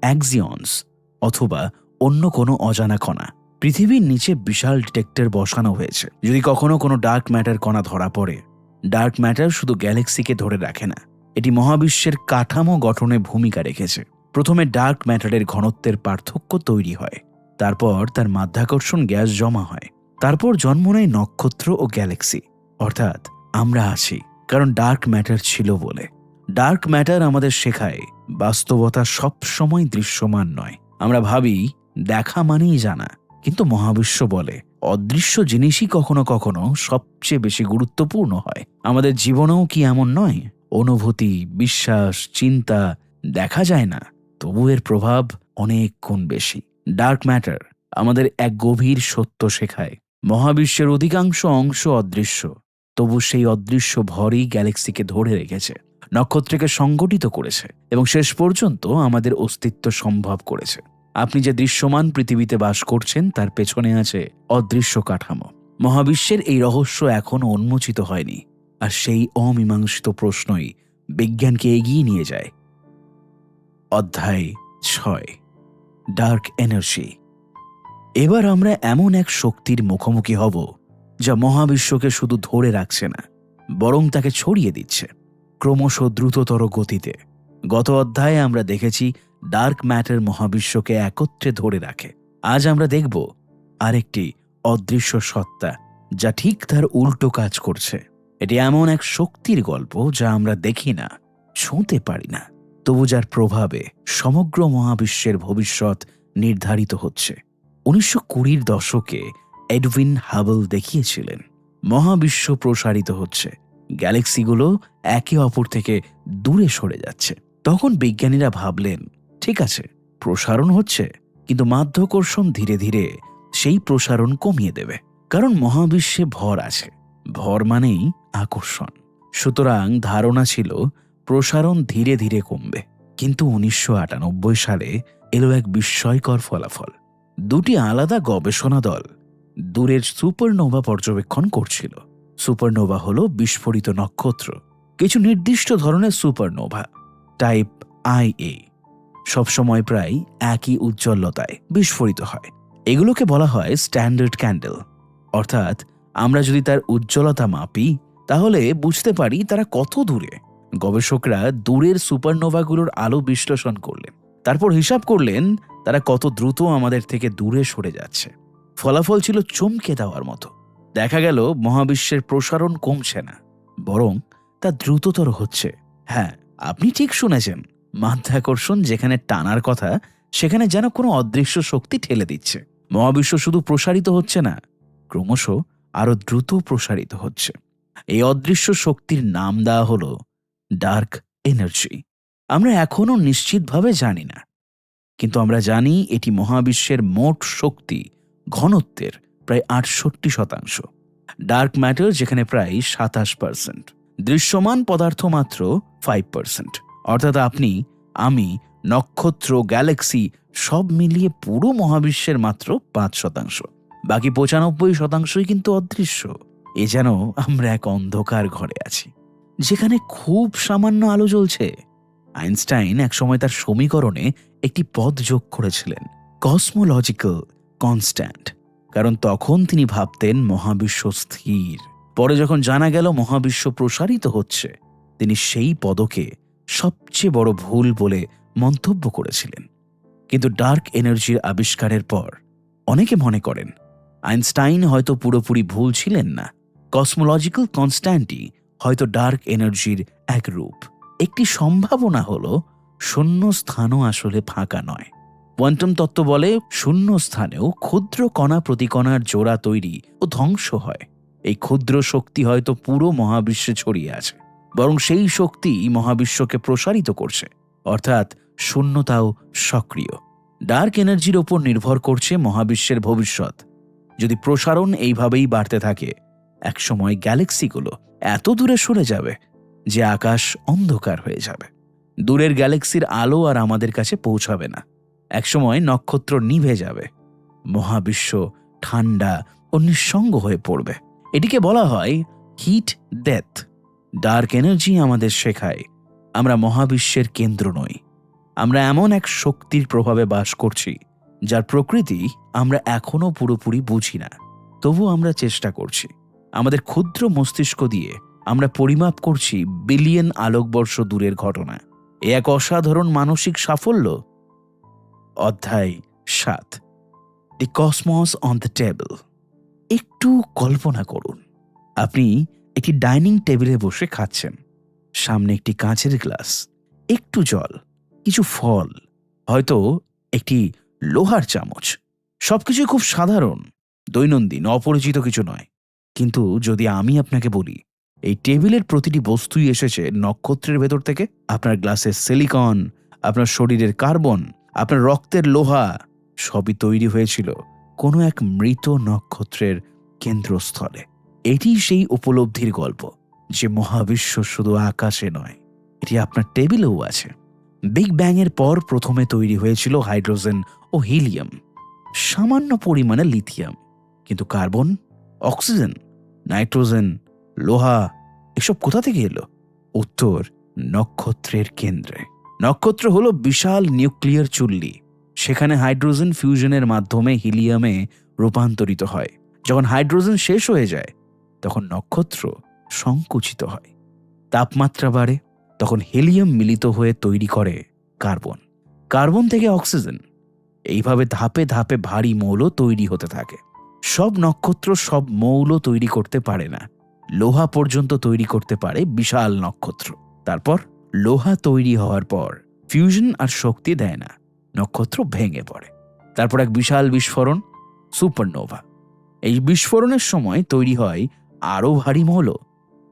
অ্যাক্সিয়ন্স, অথবা অন্য কোনো অজানা কণা। পৃথিবীর নিচে বিশাল ডিটেক্টর বসানো হয়েছে। যদি কখনো কোনো ডার্ক ম্যাটার কণা ধরা পড়ে, ডার্ক ম্যাটার শুধু গ্যালাক্সিকে ধরে রাখে না, এটি মহাবিশ্বের কাঠামো গঠনে ভূমিকা রেখেছে। প্রথমে ডার্ক ম্যাটারের ঘনত্বের পার্থক্য তৈরি হয়, তারপর তার মাধ্যাকর্ষণ গ্যাস জমা হয়, তারপর জন্ম নেয় নক্ষত্র ও গ্যালাক্সি। অর্থাৎ আমরা আছি কারণ ডার্ক ম্যাটার ছিল বলে। ডার্ক ম্যাটার আমাদের শেখায় বাস্তবতা সব সময় দৃশ্যমান নয়। আমরা ভাবি দেখা মানেই জানা, কিন্তু মহাবিশ্ব বলে অদৃশ্য জিনিসই কখনো কখনো সবচেয়ে বেশি গুরুত্বপূর্ণ হয়। আমাদের জীবনেও কি এমন নয়? অনুভূতি, বিশ্বাস, চিন্তা দেখা যায় না, তবু এর প্রভাব অনেক গুণ বেশি। ডার্ক ম্যাটার আমাদের এক গভীর সত্য শেখায়। মহাবিশ্বের অধিকাংশ অংশ অদৃশ্য, তবু সেই অদৃশ্য ভরই গ্যালাক্সিকে ধরে রেখেছে, নক্ষত্রকে সংগঠিত করেছে এবং শেষ পর্যন্ত আমাদের অস্তিত্ব সম্ভব করেছে। আপনি যে দৃশ্যমান পৃথিবীতে বাস করছেন তার পেছনে আছে অদৃশ্য কাঠামো। মহাবিশ্বের এই রহস্য এখনো উন্মোচিত হয়নি, আর সেই অমীমাংসিত প্রশ্নই বিজ্ঞানকে এগিয়ে নিয়ে যায়। অধ্যায় 6, ডার্ক এনার্জি। এবার আমরা এমন এক শক্তির মুখোমুখি হব যা মহাবিশ্বকে শুধু ধরে রাখছে না, বরং তাকে ছড়িয়ে দিচ্ছে ক্রমশ দ্রুততর গতিতে। গত অধ্যায়ে আমরা দেখেছি ডার্ক ম্যাটার মহাবিশ্বকে একত্রে ধরে রাখে। আজ আমরা দেখব আরেকটি অদৃশ্য সত্তা যা ঠিক তার উল্টো কাজ করছে। এটি এমন এক শক্তির গল্প যা আমরা দেখি না, ছুঁতে পারি না, তবু যার প্রভাবে সমগ্র মহাবিশ্বের ভবিষ্যৎ নির্ধারিত হচ্ছে। 1920-র দশকে এডউইন হাবল দেখিয়েছিলেন মহাবিশ্ব প্রসারিত হচ্ছে, গ্যালাক্সিগুলো একে অপর থেকে দূরে সরে যাচ্ছে। তখন বিজ্ঞানীরা ভাবলেন, ঠিক আছে, প্রসারণ হচ্ছে, কিন্তু মাধ্যাকর্ষণ ধীরে ধীরে সেই প্রসারণ কমিয়ে দেবে। কারণ মহাবিশ্বে ভর আছে, ভর মানেই আকর্ষণ। সুতরাং ধারণা ছিল প্রসারণ ধীরে ধীরে কমবে। কিন্তু 1998 সালে এলো এক বিস্ময়কর ফলাফল। দুটি আলাদা গবেষণা দল দূরের সুপারনোভা পর্যবেক্ষণ করছিল। সুপারনোভা হলো বিস্ফোরিত নক্ষত্র। কিছু নির্দিষ্ট ধরনের সুপারনোভা টাইপ IA সবসময় প্রায় একই উজ্জ্বলতায় বিস্ফোরিত হয়। এগুলোকে বলা হয় স্ট্যান্ডার্ড ক্যান্ডেল। অর্থাৎ আমরা যদি তার উজ্জ্বলতা মাপি তাহলে বুঝতে পারি তারা কত দূরে। গবেষকরা দূরের সুপারনোভাগুলোর আলো বিশ্লেষণ করলেন, তারপর হিসাব করলেন তারা কত দ্রুত আমাদের থেকে দূরে সরে যাচ্ছে। ফলাফল ছিল চমকে দেওয়ার মতো। দেখা গেল মহাবিশ্বের প্রসারণ কমছে না, বরং তা দ্রুততর হচ্ছে। হ্যাঁ, আপনি ঠিক শুনেছেন, মাধ্যাকর্ষণ যেখানে টানার কথা সেখানে যেন কোনো অদৃশ্য শক্তি ঠেলে দিচ্ছে। মহাবিশ্ব শুধু প্রসারিত হচ্ছে না, ক্রমশ আরো দ্রুত প্রসারিত হচ্ছে। এই অদৃশ্য শক্তির নাম দেওয়া হলো ডার্ক এনার্জি। আমরা এখনো নিশ্চিতভাবে জানি না, কিন্তু আমরা জানি এটি মহাবিশ্বের মোট শক্তি ঘনত্বের প্রায় 68%। ডার্ক ম্যাটার যেখানে প্রায় 27%, দৃশ্যমান পদার্থ মাত্র 5%। অর্থাৎ আপনি, আমি, নক্ষত্র, গ্যালাক্সি সব মিলিয়ে পুরো মহাবিশ্বের মাত্র 5%। বাকি 95%ই কিন্তু অদৃশ্য। এ যেন আমরা এক অন্ধকার ঘরে আছি যেখানে খুব সামান্য আলো জ্বলছে। আইনস্টাইন একসময় তার সমীকরণে একটি পদ যোগ করেছিলেন, কসমোলজিক্যাল কনস্ট্যান্ট, কারণ তখন তিনি ভাবতেন মহাবিশ্ব স্থির। পরে যখন জানা গেল মহাবিশ্ব প্রসারিত হচ্ছে, তিনি সেই পদকে সবচেয়ে বড় ভুল বলে মন্তব্য করেছিলেন। কিন্তু ডার্ক এনার্জির আবিষ্কারের পর অনেকে মনে করেন আইনস্টাইন হয়তো পুরোপুরি ভুল ছিলেন না। কসমোলজিক্যাল কনস্ট্যান্টই হয়তো ডার্ক এনার্জির এক রূপ। একটি সম্ভাবনা হলো শূন্য স্থানও আসলে ফাঁকা নয়। কোয়ান্টাম তত্ত্ব বলে শূন্য স্থানেও ক্ষুদ্র কণা প্রতিকণার জোড়া তৈরি ও ধ্বংস হয়। এই ক্ষুদ্র শক্তি হয়তো পুরো মহাবিশ্বে ছড়িয়ে আছে, বরং সেই শক্তি মহাবিশ্বকে প্রসারিত করছে। অর্থাৎ শূন্যতাও সক্রিয়। ডার্ক এনার্জির ওপর নির্ভর করছে মহাবিশ্বের ভবিষ্যৎ। যদি প্রসারণ এইভাবেই বাড়তে থাকে, একসময় গ্যালাক্সিগুলো এত দূরে সরে যাবে যে আকাশ অন্ধকার হয়ে যাবে। দূরের গ্যালাক্সির আলো আর আমাদের কাছে পৌঁছাবে না। একসময় নক্ষত্র নিভে যাবে, মহাবিশ্ব ঠান্ডা ও নিঃসঙ্গ হয়ে পড়বে। এটিকে বলা হয় হিট ডেথ। ডার্ক এনার্জি আমাদের শেখায় আমরা মহাবিশ্বের কেন্দ্র নই। আমরা এমন এক শক্তির প্রভাবে বাস করছি যার প্রকৃতি আমরা এখনো পুরোপুরি বুঝি না। তবু আমরা চেষ্টা করছি। আমাদের ক্ষুদ্র মস্তিষ্ক দিয়ে আমরা পরিমাপ করছি বিলিয়ন আলোকবর্ষ দূরের ঘটনা। এ এক অসাধারণ মানসিক সাফল্য। অধ্যায় 7, দি কসমস অন দ্য টেবল। একটু কল্পনা করুন, আপনি একটি ডাইনিং টেবিলে বসে খাচ্ছেন। সামনে একটি কাঁচের গ্লাস, একটু জল, কিছু ফল, হয়তো একটি লোহার চামচ। সবকিছু খুব সাধারণ, দৈনন্দিন, অপরিচিত কিছু নয়। কিন্তু যদি আমি আপনাকে বলি এই টেবিলের প্রতিটি বস্তুই এসেছে নক্ষত্রের ভেতর থেকে, আপনার গ্লাসের সিলিকন, আপনার শরীরের কার্বন, আপনার রক্তের লোহা, সবই তৈরি হয়েছিল কোনো এক মৃত নক্ষত্রের কেন্দ্রস্থলে। এটি সেই উপলব্ধির গল্প যে মহাবিশ্ব শুধু আকাশে নয়, এটি আপনার টেবিলেও আছে। বিগ ব্যাং এর পর প্রথমে তৈরি হয়েছিল হাইড্রোজেন ও হিলিয়াম, সামান্য পরিমাণে লিথিয়াম। কিন্তু কার্বন, অক্সিজেন, নাইট্রোজেন, লোহা এসব কোথা থেকে এলো? উত্তর, নক্ষত্রের কেন্দ্রে। নক্ষত্র হলো বিশাল নিউক্লিয়ার চুল্লি। সেখানে হাইড্রোজেন ফিউশনের মাধ্যমে হিলিয়ামে রূপান্তরিত হয়। যখন হাইড্রোজেন শেষ হয়ে যায় তখন নক্ষত্র সংকুচিত হয়, তাপমাত্রা বাড়ে, তখন হিলিয়াম মিলিত হয়ে তৈরি করে কার্বন। কার্বন থেকে অক্সিজেন। এইভাবে ধাপে ধাপে ভারী মৌল তৈরি হতে থাকে। সব নক্ষত্র সব মৌল তৈরি করতে পারে না। লোহা পর্যন্ত তৈরি করতে পারে বিশাল নক্ষত্র। তারপর লোহা তৈরি হওয়ার পর ফিউশন আর শক্তি দেয় না, নক্ষত্র ভেঙে পড়ে। তারপর এক বিশাল বিস্ফোরণ, সুপারনোভা। এই বিস্ফোরণের সময় তৈরি হয় আরো ভারী মৌল,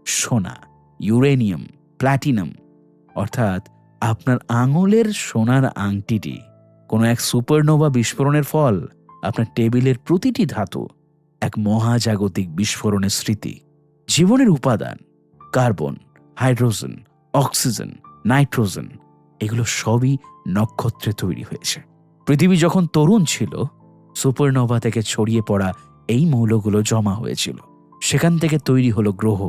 সোনা, ইউরেনিয়াম, প্ল্যাটিনাম। অর্থাৎ আপনার আঙুলের সোনার আংটিটি কোনো এক সুপারনোভা বিস্ফোরণের ফল। আপনার টেবিলের প্রতিটি ধাতু এক মহাজাগতিক বিস্ফোরণের স্মৃতি। জীবনের উপাদান কার্বন, হাইড্রোজেন, অক্সিজেন, নাইট্রোজেন এগুলো সবই নক্ষত্রে তৈরি হয়েছে। পৃথিবী যখন তরুণ ছিল, সুপারনোভা থেকে ছড়িয়ে পড়া এই মৌলগুলো জমা হয়েছিল। সেখান থেকে তৈরি হলো গ্রহ,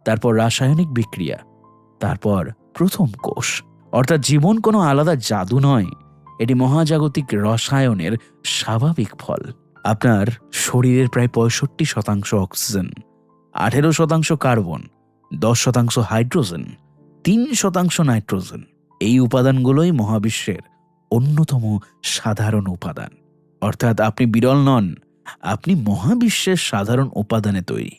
তারপর রাসায়নিক বিক্রিয়া, তারপর প্রথম কোষ। অর্থাৎ জীবন কোনো আলাদা জাদু নয়, এটি মহাজাগতিক রসায়নের স্বাভাবিক ফল। আপনার শরীরের প্রায় 65% অক্সিজেন, 18% কার্বন, 10% হাইড্রোজেন, 3% নাইট্রোজেন। এই উপাদানগুলোই মহাবিশ্বের অন্যতম সাধারণ উপাদান। অর্থাৎ আপনি বিরল নন, আপনি মহাবিশ্বের সাধারণ উপাদানে তৈরি।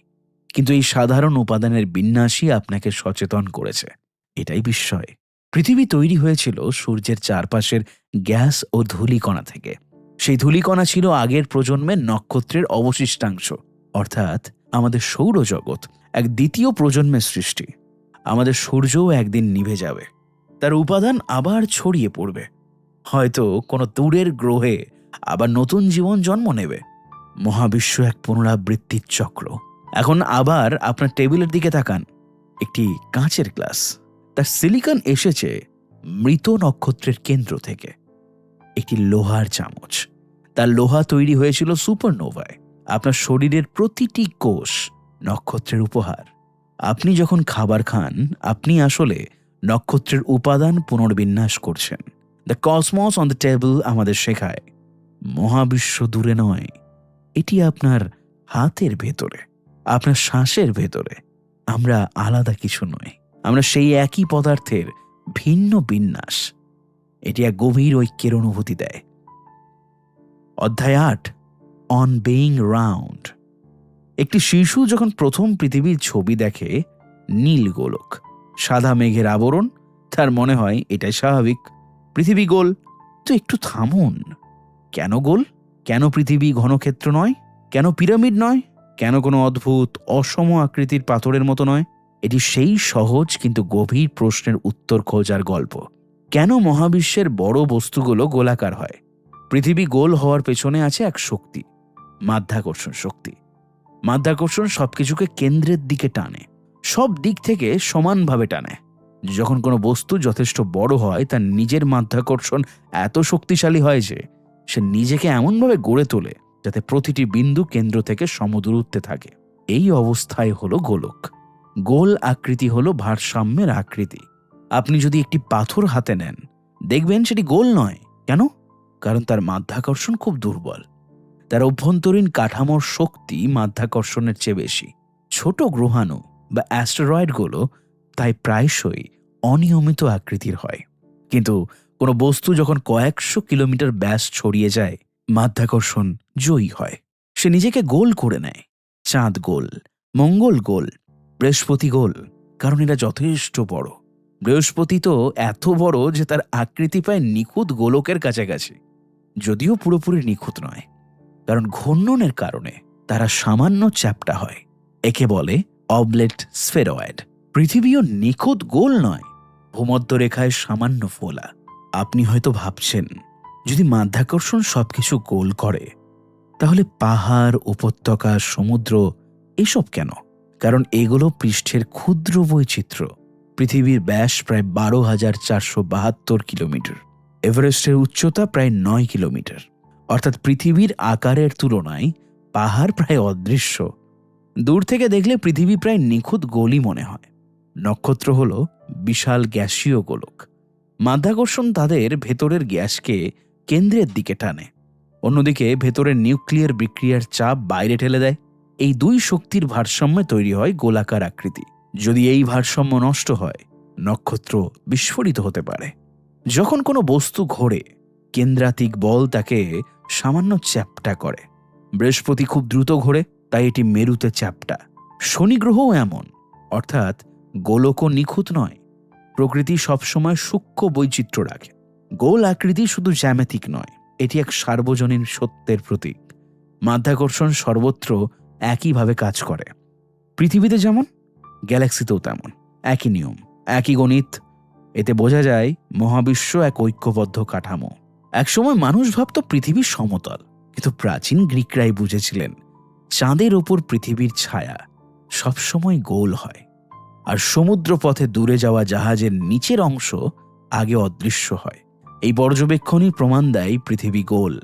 কিন্তু এই সাধারণ উপাদানের বিন্যাসই আপনাকে সচেতন করেছে। এটাই বিস্ময়। পৃথিবী তৈরি হয়েছিল সূর্যের চারপাশের গ্যাস ও ধূলিকণা থেকে। সেই ধূলিকণা ছিল আগের প্রজন্মের নক্ষত্রের অবশিষ্টাংশ। অর্থাৎ আমাদের সৌরজগৎ এক দ্বিতীয় প্রজন্মের সৃষ্টি। আমাদের সূর্যও একদিন নিভে যাবে, তার উপাদান আবার ছড়িয়ে পড়বে। হয়তো কোনো দূরের গ্রহে আবার নতুন জীবন জন্ম নেবে। মহাবিশ্ব এক পুনরাবৃত্তির চক্র। এখন আবার আপনার টেবিলের দিকে তাকান, একটি কাঁচের গ্লাস। তার সিলিকন এসেছে মৃত নক্ষত্রের কেন্দ্র থেকে। একটি লোহার চামচ, তার লোহা তৈরি হয়েছিল সুপারনোভায়। আপনার শরীরের প্রতিটি কোষ নক্ষত্রের উপহার। আপনি যখন খাবার খান, আপনি আসলে নক্ষত্রের উপাদান পুনর্বিন্যাস করছেন। The cosmos on the table আমাদের শেখায় মহাবিশ্ব দূরে নয়, এটি আপনার হাতের ভেতরে, আপনার শ্বাসের ভেতরে। আমরা আলাদা কিছু নই, আমরা সেই একই পদার্থের ভিন্ন বিন্যাস। এটি এক গভীর ঐক্যের অনুভূতি দেয়। অধ্যায় 8, অন বেইং রাউন্ড। একটি শিশু যখন প্রথম পৃথিবীর ছবি দেখে, নীল গোলক, সাদা মেঘের আবরণ, তার মনে হয় এটাই স্বাভাবিক, পৃথিবী গোল। তো একটু থামুন, কেন গোল? কেন পৃথিবী ঘনক্ষেত্র নয়? কেন পিরামিড নয়? কেন কোনো অদ্ভুত অসম আকৃতির পাথরের মতো নয়? এটি সেই সহজ কিন্তু গভীর প্রশ্নের উত্তর খোঁজার গল্প। কেন মহাবিশ্বের বড় বস্তুগুলো গোলাকার হয়? পৃথিবী গোল হওয়ার পেছনে আছে এক শক্তি, মাধ্যাকর্ষণ শক্তি। মাধ্যাকর্ষণ সবকিছুকে কেন্দ্রের দিকে টানে, সব দিক থেকে সমানভাবে টানে। যখন কোনো বস্তু যথেষ্ট বড় হয়, তার নিজের মাধ্যাকর্ষণ এত শক্তিশালী হয় যে সে নিজেকে এমনভাবে গড়ে তোলে যাতে প্রতিটি বিন্দু কেন্দ্র থেকে সমদূরত্বে থাকে। এই অবস্থায় হলো গোলক। গোল আকৃতি হলো ভারসাম্যের আকৃতি। আপনি যদি একটি পাথর হাতে নেন, দেখবেন সেটি গোল নয়। কেন? কারণ তার মাধ্যাকর্ষণ খুব দুর্বল। তার অভ্যন্তরীণ কাঠামোর শক্তি মাধ্যাকর্ষণের চেয়ে বেশি। ছোট গ্রহাণু বা অ্যাস্টেরয়েডগুলো তাই প্রায়শই অনিয়মিত আকৃতির হয়। কিন্তু কোনো বস্তু যখন কয়েকশো কিলোমিটার ব্যাস ছড়িয়ে যায়, মাধ্যাকর্ষণ জয়ী হয়। সে নিজেকে গোল করে নেয়। চাঁদ গোল, মঙ্গল গোল, বৃহস্পতি গোল, কারণ এরা যথেষ্ট বড়। বৃহস্পতি তো এত বড় যে তার আকৃতি প্রায় নিখুঁত গোলকের কাছাকাছি, যদিও পুরোপুরি নিখুঁত নয়, কারণ ঘূর্ণনের কারণে তারা সামান্য চ্যাপ্টা হয়। একে বলে অবলেট স্ফেরয়েড। পৃথিবীও নিখুঁত গোল নয়, ভূমধ্যরেখায় সামান্য ফোলা। আপনি হয়তো ভাবছেন, যদি মাধ্যাকর্ষণ সবকিছু গোল করে, তাহলে পাহাড়, উপত্যকা, সমুদ্র এসব কেন? কারণ এগুলো পৃষ্ঠের ক্ষুদ্র বৈচিত্র্য। পৃথিবীর ব্যাস প্রায় 12,472 কিলোমিটার। এভারেস্টের উচ্চতা প্রায় 9 কিলোমিটার। অর্থাৎ পৃথিবীর আকারের তুলনায় পাহাড় প্রায় অদৃশ্য। দূর থেকে দেখলে পৃথিবী প্রায় নিখুঁত গোলই মনে হয়। নক্ষত্র হলো বিশাল গ্যাসীয় গোলক। মাধ্যাকর্ষণ তাদের ভেতরের গ্যাসকে কেন্দ্রের দিকে টানে, অন্যদিকে ভেতরের নিউক্লিয়ার বিক্রিয়ার চাপ বাইরে ঠেলে দেয়। এই দুই শক্তির ভারসাম্যে তৈরি হয় গোলাকার আকৃতি। যদি এই ভারসাম্য নষ্ট হয়, নক্ষত্র বিস্ফোরিত হতে পারে। যখন কোনো বস্তু ঘোরে, কেন্দ্রাতিক বল তাকে সামান্য চ্যাপ্টা করে। বৃহস্পতি খুব দ্রুত ঘোরে, তাই এটি মেরুতে চ্যাপ্টা। শনি গ্রহও এমন। অর্থাৎ গোলকও নিখুঁত নয়, প্রকৃতি সবসময় সূক্ষ্ম বৈচিত্র্য রাখে। গোল আকৃতি শুধু জ্যামিতিক নয়, এটি এক সার্বজনীন সত্যের প্রতীক। মাধ্যাকর্ষণ সর্বত্র একইভাবে কাজ করে। পৃথিবীতে যেমন, গ্যালাক্সিতেও তেমন। একই নিয়ম, একই গণিত। এতে বোঝা যায় মহাবিশ্ব এক ঐক্যবদ্ধ কাঠামো। একসময় মানুষ ভাবত পৃথিবী সমতল, কিন্তু প্রাচীন গ্রিকরাই বুঝেছিলেন চাঁদের ওপর পৃথিবীর ছায়া সবসময় গোল হয়। আর সমুদ্রপথে দূরে যাওয়া জাহাজের নিচের অংশ আগে অদৃশ্য হয়। এই পর্যবেক্ষণই প্রমাণ দেয় পৃথিবী গোল।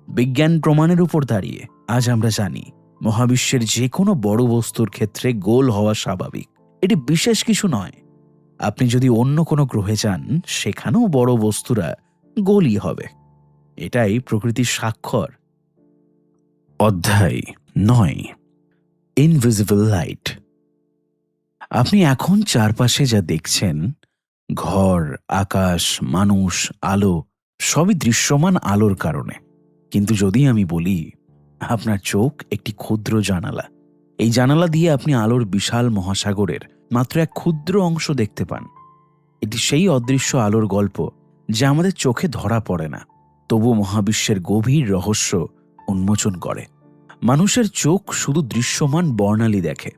বিজ্ঞান প্রমাণের উপর দাঁড়িয়ে আজ আমরা জানি মহাবিশ্বের যে কোনো বড় বস্তুর ক্ষেত্রে গোল হওয়া স্বাভাবিক। এটি বিশেষ কিছু নয়। আপনি যদি অন্য কোনো গ্রহে যান, সেখানেও বড় বস্তুরা গোলই হবে। এটাই প্রকৃতির স্বাক্ষর। অধ্যায় 9, ইনভিজিবল লাইট। আপনি এখন চারপাশে যা দেখছেন, ঘর, আকাশ, মানুষ, আলো, সবই দৃশ্যমান আলোর কারণে। কিন্তু যদি আমি বলি আপনার চোখ একটি ক্ষুদ্র জানালা, এই জানালা দিয়ে আপনি আলোর বিশাল মহাসাগরের মাত্র এক ক্ষুদ্র অংশ দেখতে পান। এটি সেই অদৃশ্য আলোর গল্প যা আমাদের চোখে ধরা পড়ে না, তবু মহাবিশ্বের গভীর রহস্য উন্মোচন করে। মানুষের চোখ শুধু দৃশ্যমান বর্ণালী দেখে,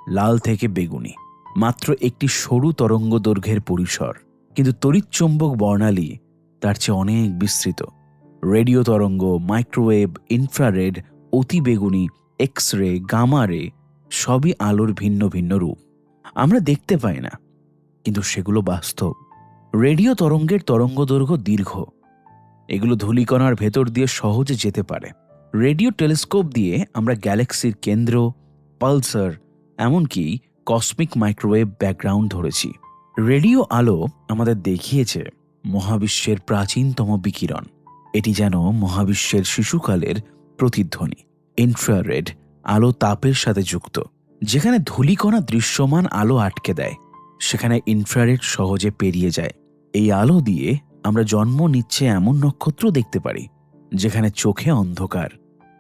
লাল থেকে বেগুনি, মাত্র একটি সরু তরঙ্গ দৈর্ঘ্যের পরিসর। কিন্তু তড়িৎচুম্বক বর্ণালী তার চেয়ে অনেক বিস্তৃত। রেডিও তরঙ্গ, মাইক্রোওয়েভ, ইনফ্রারেড, অতি বেগুনি, এক্স রে, গামা রে, সবই আলোর ভিন্ন ভিন্ন রূপ। আমরা দেখতে পাই না, কিন্তু সেগুলো বাস্তব। রেডিও তরঙ্গের তরঙ্গদৈর্ঘ্য দীর্ঘ, এগুলো ধূলিকণার ভেতর দিয়ে সহজে যেতে পারে। রেডিও টেলিস্কোপ দিয়ে আমরা গ্যালাক্সির কেন্দ্র, পালসার, এমনকি কসমিক মাইক্রোওয়েভ ব্যাকগ্রাউন্ড ধরেছি। রেডিও আলো আমাদের দেখিয়েছে মহাবিশ্বের প্রাচীনতম বিকিরণ। এটি যেন মহাবিশ্বের শিশুকালের প্রতিধ্বনি। ইনফ্রারেড আলো তাপের সাথে যুক্ত। যেখানে ধূলিকণা দৃশ্যমান আলো আটকে দেয়, সেখানে ইনফ্রারেড সহজে পেরিয়ে যায়। এই আলো দিয়ে আমরা জন্ম নিচ্ছে এমন নক্ষত্র দেখতে পারি যেখানে চোখে অন্ধকার।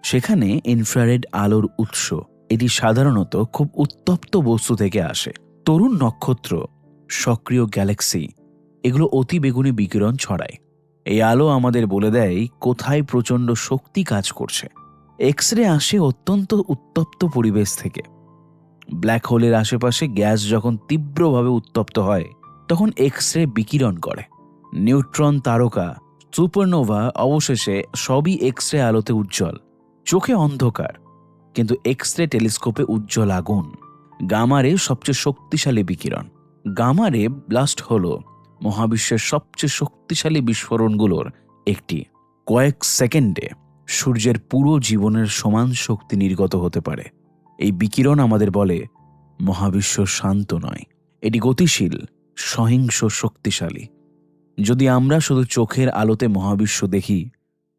সেখানে ইনফ্রারেড আলোর উৎস। এটি সাধারণত খুব উত্তপ্ত বস্তু থেকে আসে। তরুণ নক্ষত্র, সক্রিয় গ্যালাক্সি, এগুলো অতি বেগুনি বিকিরণ ছড়ায়। এই আলো আমাদের বলে দেয় কোথায় প্রচণ্ড শক্তি কাজ করছে। এক্স রে আসে অত্যন্ত উত্তপ্ত পরিবেশ থেকে। ব্ল্যাক হোলের আশেপাশে গ্যাস যখন তীব্রভাবে উত্তপ্ত হয়, তখন এক্স রে বিকিরণ করে। নিউট্রন তারকা, সুপারনোভা, অবশেষে সবই এক্স রে আলোতে উজ্জ্বল। চোখে অন্ধকার, কিন্তু এক্স রে টেলিস্কোপে উজ্জ্বল আগুন। গামা রে সবচেয়ে শক্তিশালী বিকিরণ। গামা রে ব্লাস্ট হল মহাবিশ্বের সবচেয়ে শক্তিশালী বিস্ফোরণগুলোর একটি। কয়েক সেকেন্ডে সূর্যের পুরো জীবনের সমান শক্তি নির্গত হতে পারে। এই বিকিরণ আমাদের বলে মহাবিশ্ব শান্ত নয়, এটি গতিশীল, সহিংস, শক্তিশালী। যদি আমরা শুধু চোখের আলোতে মহাবিশ্ব দেখি,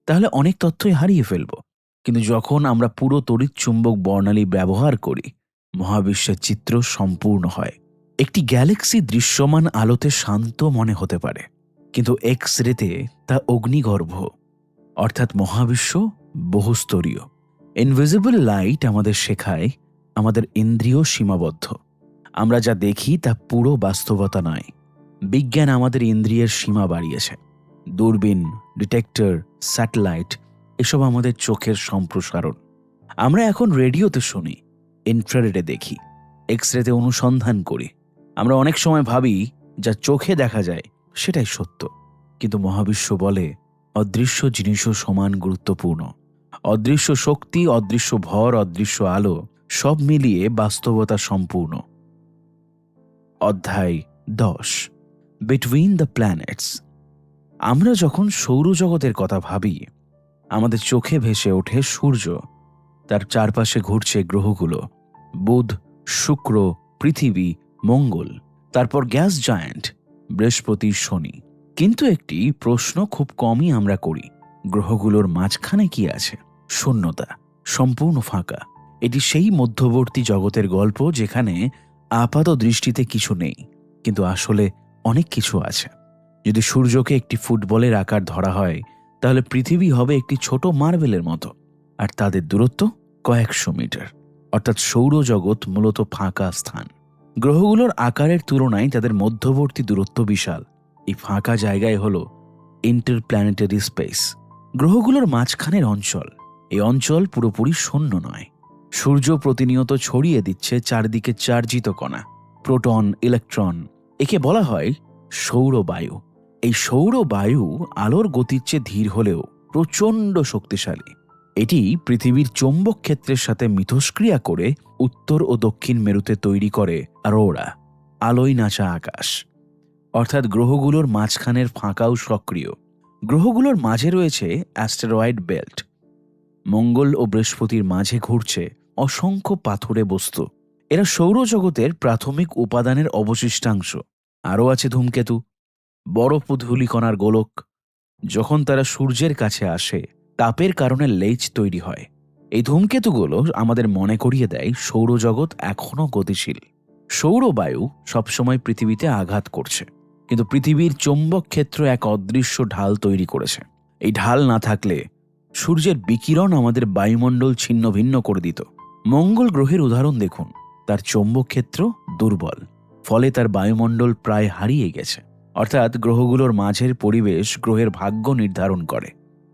তাহলে অনেক তথ্যই হারিয়ে ফেলব। কিন্তু যখন আমরা পুরো তড়িৎচুম্বক বর্ণালী ব্যবহার করি, মহাবিশ্বের চিত্র সম্পূর্ণ হয়। একটি গ্যালাক্সি দৃশ্যমান আলোতে শান্ত মনে হতে পারে, কিন্তু এক্স রেতে তা অগ্নিগর্ভ, অর্থাৎ মহাবিশ্ব বহুস্তরীয়। ইনভিজিবল লাইট আমাদের শেখায় আমাদের ইন্দ্রিয় সীমাবদ্ধ। আমরা যা দেখি তা পুরো বাস্তবতা নয়। বিজ্ঞান আমাদের ইন্দ্রিয়ের সীমা বাড়িয়েছে। দূরবীন, ডিটেক্টর, স্যাটেলাইট, এসব আমাদের চোখের সম্প্রসারণ। আমরা এখন রেডিওতে শুনি, ইনফ্রারেডে দেখি, এক্স রেতে অনুসন্ধান করি। আমরা অনেক সময় ভাবি যা চোখে দেখা যায় সেটাই সত্য, কিন্তু মহাবিশ্ব বলে অদৃশ্য জিনিসও সমান গুরুত্বপূর্ণ। অদৃশ্য শক্তি, অদৃশ্য ভর, অদৃশ্য আলো, সব মিলিয়ে বাস্তবতা সম্পূর্ণ। অধ্যায় 10, বিটুইন দ্য প্ল্যানেটস। আমরা যখন সৌরজগতের কথা ভাবি, আমাদের চোখে ভেসে ওঠে সূর্য, তার চারপাশে ঘুরছে গ্রহগুলো, বুধ, শুক্র, পৃথিবী, মঙ্গল, তারপর গ্যাস জায়ান্ট বৃহস্পতি, শনি। কিন্তু একটি প্রশ্ন খুব কমই আমরা করি, গ্রহগুলোর মাঝখানে কি আছে? শূন্যতা, সম্পূর্ণ ফাঁকা। এটি সেই মধ্যবর্তী জগতের গল্প যেখানে আপাত দৃষ্টিতে কিছু নেই, কিন্তু আসলে অনেক কিছু আছে। যদি সূর্যকে একটি ফুটবলের আকার ধরা হয়, তাহলে পৃথিবী হবে একটি ছোট মার্বেলের মতো, আর তাদের দূরত্ব কয়েকশো মিটার। অর্থাৎ সৌরজগৎ মূলত ফাঁকা স্থান। গ্রহগুলোর আকারের তুলনায় তাদের মধ্যবর্তী দূরত্ব বিশাল। এই ফাঁকা জায়গায় হল ইন্টারপ্ল্যানেটারি স্পেস, গ্রহগুলোর মাঝখানের অঞ্চল। এই অঞ্চল পুরোপুরি শূন্য নয়। সূর্য প্রতিনিয়ত ছড়িয়ে দিচ্ছে চারদিকে চার্জিত কণা, প্রোটন, ইলেকট্রন। একে বলা হয় সৌরবায়ু। এই সৌরবায়ু আলোর গতির চেয়ে ধীর হলেও প্রচণ্ড শক্তিশালী। এটি পৃথিবীর চৌম্বক ক্ষেত্রের সাথে মিথস্ক্রিয়া করে উত্তর ও দক্ষিণ মেরুতে তৈরি করে অরোরা। আলোয় নাচা আকাশ, অর্থাৎ গ্রহগুলোর মাঝখানের ফাঁকাও সক্রিয়। গ্রহগুলোর মাঝে রয়েছে অ্যাস্টেরয়েড বেল্ট। মঙ্গল ও বৃহস্পতির মাঝে ঘুরছে অসংখ্য পাথুরে বস্তু। এরা সৌরজগতের প্রাথমিক উপাদানের অবশিষ্টাংশ। আরও আছে ধূমকেতু, বরফ ও ধূলিকণার গোলক। যখন তারা সূর্যের কাছে আসে, তাপের কারণে লেজ তৈরি হয়। এই ধূমকেতুগুলো আমাদের মনে করিয়ে দেয় সৌরজগৎ এখনও গতিশীল। সৌরবায়ু সবসময় পৃথিবীতে আঘাত করছে, কিন্তু পৃথিবীর চৌম্বক ক্ষেত্র এক অদৃশ্য ঢাল তৈরি করেছে। এই ঢাল না থাকলে সূর্যের বিকিরণ আমাদের বায়ুমণ্ডল ছিন্ন ভিন্ন করে দিত। মঙ্গল গ্রহের উদাহরণ দেখুন, তার চৌম্বক ক্ষেত্র দুর্বল, ফলে তার বায়ুমণ্ডল প্রায় হারিয়ে গেছে। অর্থাৎ গ্রহগুলোর মাঝের পরিবেশ গ্রহের ভাগ্য নির্ধারণ করে।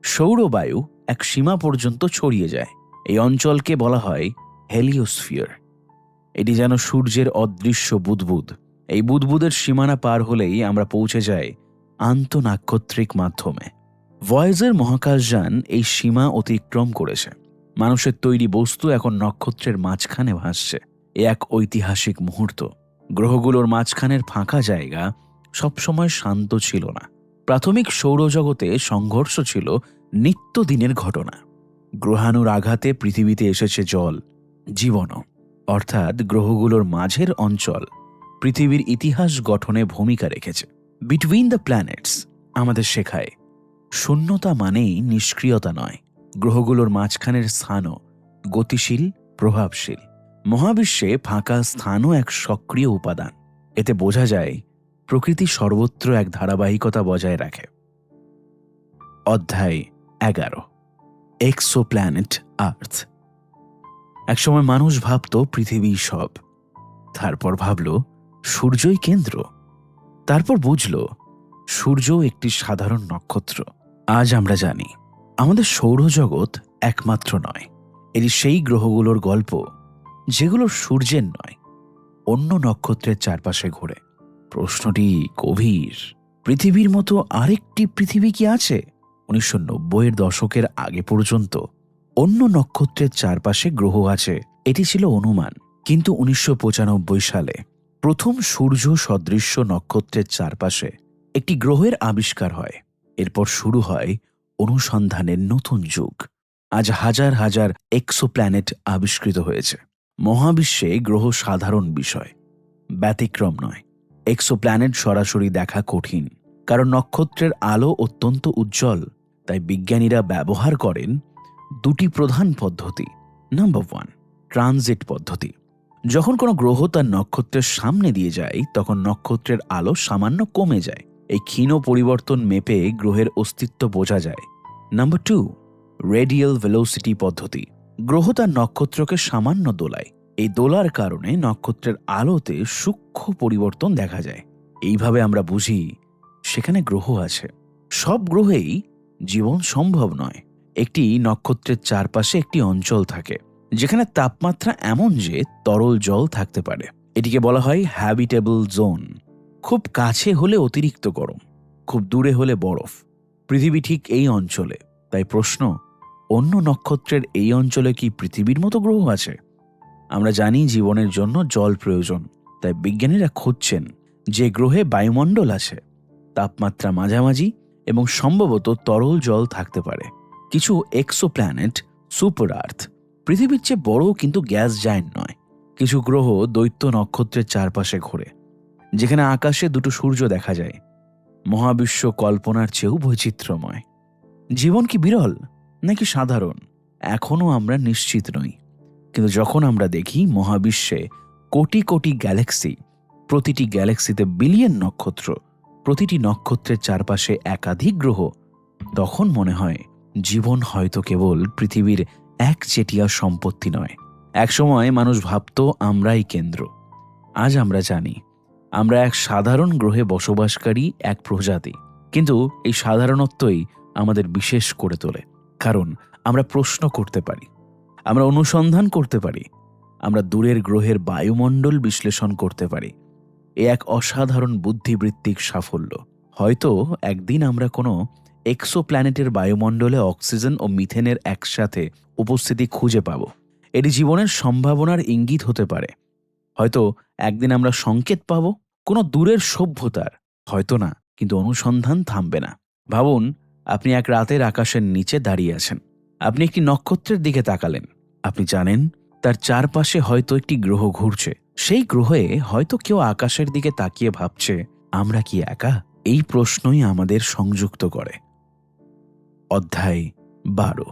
সৌরবায়ু এক সীমা পর্যন্ত ছড়িয়ে যায়। এই অঞ্চলকে বলা হয় হেলিওস্ফিয়ার। এটি যেন সূর্যের অদৃশ্য বুদবুদ। এই বুদবুদের সীমানা পার হলেই আমরা পৌঁছে যাই আন্তঃনাক্ষত্রিক মাধ্যমে। ভয়েজার মহাকাশযান এই সীমা অতিক্রম করেছে। মানুষের তৈরি বস্তু এখন নক্ষত্রের মাঝখানে ভাসছে। এ এক ঐতিহাসিক মুহূর্ত। গ্রহগুলোর মাঝখানের ফাঁকা জায়গা সবসময় শান্ত ছিল না। প্রাথমিক সৌরজগতে সংঘর্ষ ছিল নিত্যদিনের ঘটনা। গ্রহাণুর আঘাতে পৃথিবীতে এসেছে জল, জীবনও। অর্থাৎ গ্রহগুলোর মাঝের অঞ্চল পৃথিবীর ইতিহাস গঠনে ভূমিকা রেখেছে। বিটুইন দ্য প্ল্যানেটস আমাদের শেখায় শূন্যতা মানেই নিষ্ক্রিয়তা নয়। গ্রহগুলোর মাঝখানের স্থানও গতিশীল, প্রভাবশীল। মহাবিশ্বে ফাঁকা স্থানও এক সক্রিয় উপাদান। এতে বোঝা যায় প্রকৃতি সর্বত্র এক ধারাবাহিকতা বজায় রাখে। অধ্যায় 11, এক্সোপ্ল্যানেট আর্থ। একসময় মানুষ ভাবত পৃথিবী সব, তারপর ভাবল সূর্যই কেন্দ্র, তারপর বুঝল সূর্য একটি সাধারণ নক্ষত্র। আজ আমরা জানি আমাদের সৌরজগৎ একমাত্র নয়। এটি সেই গ্রহগুলোর গল্প যেগুলো সূর্যের নয়, অন্য নক্ষত্রের চারপাশে ঘোরে। প্রশ্নটি গভীর। পৃথিবীর মতো আরেকটি পৃথিবী কি আছে? 1990-এর দশকের আগে পর্যন্ত অন্য নক্ষত্রের চারপাশে গ্রহ আছে এটি ছিল অনুমান। কিন্তু 1995 সালে প্রথম সূর্য সদৃশ্য নক্ষত্রের চারপাশে একটি গ্রহের আবিষ্কার হয়। এরপর শুরু হয় অনুসন্ধানের নতুন যুগ। আজ হাজার হাজার এক্সোপ্ল্যানেট আবিষ্কৃত হয়েছে। মহাবিশ্বে গ্রহ সাধারণ বিষয়, ব্যতিক্রম নয়। এক্সোপ্ল্যানেট সরাসরি দেখা কঠিন, কারণ নক্ষত্রের আলো অত্যন্ত উজ্জ্বল। তাই বিজ্ঞানীরা ব্যবহার করেন দুটি প্রধান পদ্ধতি। নাম্বার 1, ট্রানজিট পদ্ধতি। যখন কোনো গ্রহ তার নক্ষত্রের সামনে দিয়ে যায়, তখন নক্ষত্রের আলো সামান্য কমে যায়। এই ক্ষীণ পরিবর্তন মেপে গ্রহের অস্তিত্ব বোঝা যায়। নাম্বার 2, রেডিয়াল ভেলোসিটি পদ্ধতি। গ্রহ তার নক্ষত্রকে সামান্য দোলায়। এই দোলার কারণে নক্ষত্রের আলোতে সূক্ষ্ম পরিবর্তন দেখা যায়। এইভাবে আমরা বুঝি সেখানে গ্রহ আছে। সব গ্রহেই জীবন সম্ভব নয়। একটি নক্ষত্রের চারপাশে একটি অঞ্চল থাকে যেখানে তাপমাত্রা এমন যে তরল জল থাকতে পারে। এটিকে বলা হয় হ্যাবিটেবল জোন। খুব কাছে হলে অতিরিক্ত গরম, খুব দূরে হলে বরফ। পৃথিবী ঠিক এই অঞ্চলে। তাই প্রশ্ন, অন্য নক্ষত্রের এই অঞ্চলে কি পৃথিবীর মতো গ্রহ আছে? আমরা জানি জীবনের জন্য জল প্রয়োজন। তাই বিজ্ঞানীরা খুঁজছেন যে গ্রহে বায়ুমণ্ডল আছে, তাপমাত্রা মাঝামাঝি এবং সম্ভবত তরল জল থাকতে পারে। কিছু এক্সোপ্ল্যানেট সুপার আর্থ, পৃথিবীর চেয়ে বড় কিন্তু গ্যাস জায়ান্ট নয়। কিছু গ্রহ দৈত্য নক্ষত্রের চারপাশে ঘোরে, যেখানে আকাশে দুটো সূর্য দেখা যায়। মহাবিশ্ব কল্পনার চেয়েও বৈচিত্র্যময়। জীবন কি বিরল নাকি সাধারণ, এখনও আমরা নিশ্চিত নই। কিন্তু যখন আমরা দেখি মহাবিশ্বে কোটি কোটি গ্যালাক্সি, প্রতিটি গ্যালাক্সিতে বিলিয়ন নক্ষত্র, প্রতিটি নক্ষত্রের চারপাশে একাধিক গ্রহ, তখন মনে হয় জীবন হয়তো কেবল পৃথিবীর একচেটিয়া সম্পত্তি নয়। একসময় মানুষ ভাবত আমরাই কেন্দ্র। আজ আমরা জানি আমরা এক সাধারণ গ্রহে বসবাসকারী এক প্রজাতি। কিন্তু এই সাধারণত্বই আমাদের বিশেষ করে তোলে, কারণ আমরা প্রশ্ন করতে পারি, আমরা অনুসন্ধান করতে পারি, আমরা দূরের গ্রহের বায়ুমণ্ডল বিশ্লেষণ করতে পারি। এ এক অসাধারণ বুদ্ধিবৃত্তিক সাফল্য। হয়তো একদিন আমরা কোনো এক্সোপ্ল্যানেটের বায়ুমণ্ডলে অক্সিজেন ও মিথেনের একসাথে উপস্থিতি খুঁজে পাব। এটি জীবনের সম্ভাবনার ইঙ্গিত হতে পারে। হয়তো একদিন আমরা সংকেত পাব, কোনো দূরের সভ্যতার, হয়তো না, কিন্তু অনুসন্ধান থামবে না। ভাবুন, আপনি এক রাতের আকাশের নিচে দাঁড়িয়ে আছেন। আপনি একটি নক্ষত্রের দিকে তাকালেন। আপনি জানেন তার চারপাশে হয়তো একটি গ্রহ ঘুরছে। সেই গ্রহে হয়তো কেউ আকাশের দিকে তাকিয়ে ভাবছে, আমরা কি একা? এই প্রশ্নই আমাদের সংযুক্ত করে। অধ্যায় 12,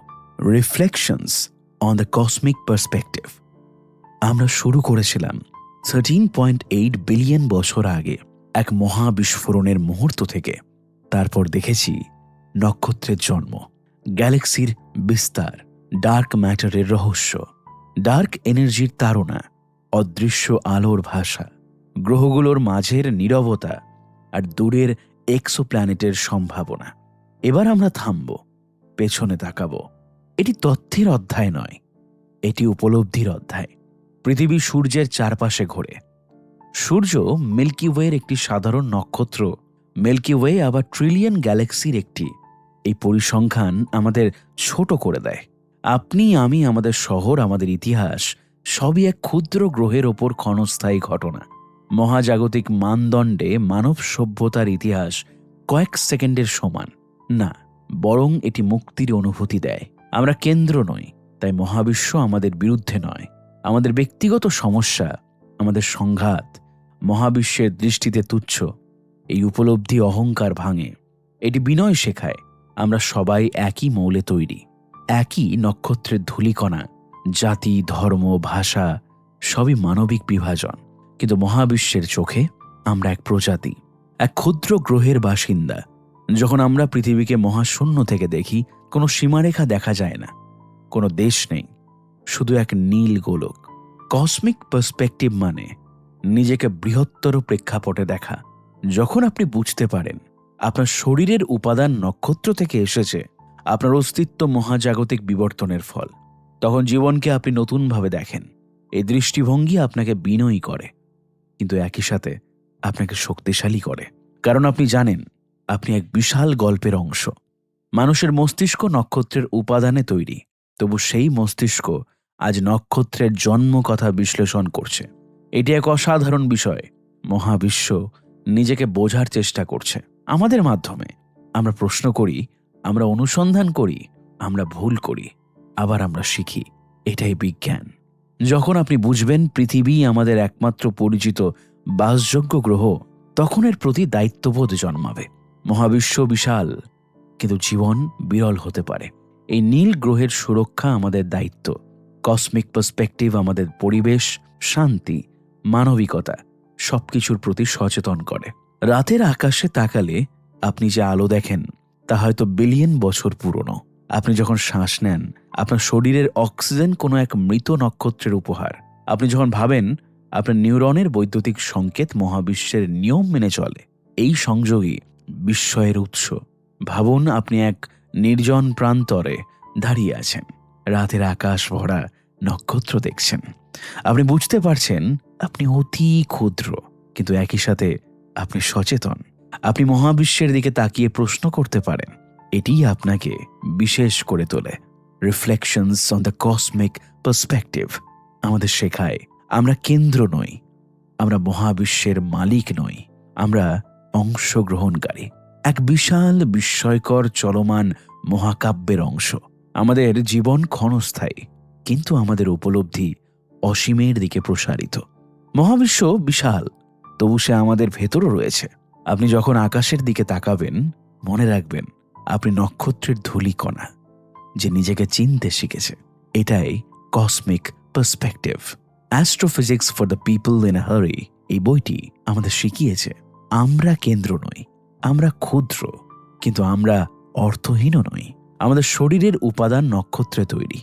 reflections on the cosmic perspective. আমরা শুরু করেছিলাম 13.8 বিলিয়ন বছর আগে এক মহাবিস্ফোরণের মুহূর্ত থেকে। তারপর দেখেছি নক্ষত্রের জন্ম, গ্যালাক্সির বিস্তার, ডার্ক ম্যাটারের রহস্য, ডার্ক এনার্জির তাড়না, অদৃশ্য আলোর ভাষা, গ্রহগুলোর মাঝের নীরবতা, আর দূরের এক্সোপ্ল্যানেটের সম্ভাবনা। এবার আমরা থামব, পেছনে তাকাবো। এটি তথ্যের অধ্যায় নয়, এটি উপলব্ধির অধ্যায়। পৃথিবী সূর্যের চারপাশে ঘোরে। সূর্য মিল্কি ওয়ের একটি সাধারণ নক্ষত্র। মিল্কি ওয়ে আবার ট্রিলিয়ন গ্যালাক্সির একটি। এই পরিসংখ্যান আমাদের ছোট করে দেয়। আপনি, আমি, আমাদের শহর, আমাদের ইতিহাস সবই এক ক্ষুদ্র গ্রহের ওপর ক্ষণস্থায়ী ঘটনা। মহাজাগতিক মানদণ্ডে মানব সভ্যতার ইতিহাস কয়েক সেকেন্ডের সমান না, বরং এটি মুক্তির অনুভূতি দেয়। আমরা কেন্দ্র নই, তাই মহাবিশ্ব আমাদের বিরুদ্ধে নয়। আমাদের ব্যক্তিগত সমস্যা, আমাদের সংঘাত মহাবিশ্বের দৃষ্টিতে তুচ্ছ। এই উপলব্ধি অহংকার ভাঙে। এটি বিনয় শেখায়। আমরা সবাই একই মৌলে তৈরি, একই নক্ষত্রের ধূলিকণা। জাতি, ধর্ম, ভাষা সবই মানবিক বিভাজন, কিন্তু মহাবিশ্বের চোখে আমরা এক প্রজাতি, এক ক্ষুদ্র গ্রহের বাসিন্দা। যখন আমরা পৃথিবীকে মহাশূন্য থেকে দেখি, কোনো সীমারেখা দেখা যায় না, কোনো দেশ নেই, শুধু এক নীল গোলক। কসমিক পার্সপেক্টিভ মানে নিজেকে বৃহত্তর প্রেক্ষাপটে দেখা। যখন আপনি বুঝতে পারেন আপনার শরীরের উপাদান নক্ষত্র থেকে এসেছে, আপনার অস্তিত্ব মহাজাগতিক বিবর্তনের ফল, তখন জীবনকে আপনি নতুনভাবে দেখেন। এই দৃষ্টিভঙ্গি আপনাকে বিনয়ী করে, কিন্তু একই সাথে আপনাকে শক্তিশালী করে। কারণ আপনি জানেন আপনি এক বিশাল গল্পের অংশ। মানুষের মস্তিষ্ক নক্ষত্রের উপাদানে তৈরি, তবু সেই মস্তিষ্ক আজ নক্ষত্রের জন্ম কথা বিশ্লেষণ করছে। এটি এক অসাধারণ বিষয়। মহাবিশ্ব নিজেকে বোঝার চেষ্টা করছে আমাদের মাধ্যমে। আমরা প্রশ্ন করি, আমরা অনুসন্ধান করি, আমরা ভুল করি, আবার আমরা শিখি। এটাই বিজ্ঞান। যখন আপনি বুঝবেন পৃথিবী আমাদের একমাত্র পরিচিত বাসযোগ্য গ্রহ, তখন এর প্রতি দায়িত্ববোধ জন্মাবে। মহাবিশ্ব বিশাল, কিন্তু জীবন বিরল হতে পারে। এই নীল গ্রহের সুরক্ষা আমাদের দায়িত্ব। কসমিক পার্সপেক্টিভ আমাদের পরিবেশ, শান্তি, মানবিকতা সবকিছুর প্রতি সচেতন করে। রাতের আকাশে তাকালে আপনি যে আলো দেখেন তা হয়তো বিলিয়ন বছর পুরনো। আপনি যখন শ্বাস নেন, আপনার শরীরের অক্সিজেন কোনো এক মৃত নক্ষত্রের উপহার। আপনি যখন ভাবেন, আপনার নিউরনের বৈদ্যুতিক সংকেত মহাবিশ্বের নিয়ম মেনে চলে। এই সংযোগই বিস্ময়ের উৎস। ভাবুন, আপনি এক নির্জন প্রান্তরে দাঁড়িয়ে আছেন, রাতের আকাশ ভরা নক্ষত্র দেখছেন। আপনি বুঝতে পারছেন আপনি অতি ক্ষুদ্র, কিন্তু একই সাথে আপনি সচেতন। আপনি মহাবিশ্বের দিকে তাকিয়ে প্রশ্ন করতে পারেন। এটিই আপনাকে বিশেষ করে তোলে। Reflections on the cosmic perspective আমাদের শেখায় আমরা কেন্দ্র নই, আমরা মহাবিশ্বের মালিক নই, আমরা অংশগ্রহণকারী, এক বিশাল বিস্ময়কর চলমান মহাকাব্যের অংশ। আমাদের জীবন ক্ষণস্থায়ী, কিন্তু আমাদের উপলব্ধি অসীমের দিকে প্রসারিত। মহাবিশ্ব বিশাল, তবু সে আমাদের ভেতরও রয়েছে। আপনি যখন আকাশের দিকে তাকাবেন, মনে রাখবেন আপনি নক্ষত্রের ধূলিকণা যে নিজেকে চিনতে শিখেছে। এটাই cosmic perspective. Astrophysics for the people in a হারি এই বইটি আমাদের শিখিয়েছে আমরা কেন্দ্র নই, আমরা ক্ষুদ্র, কিন্তু আমরা অর্থহীনও নই। আমাদের শরীরের উপাদান নক্ষত্রে তৈরি।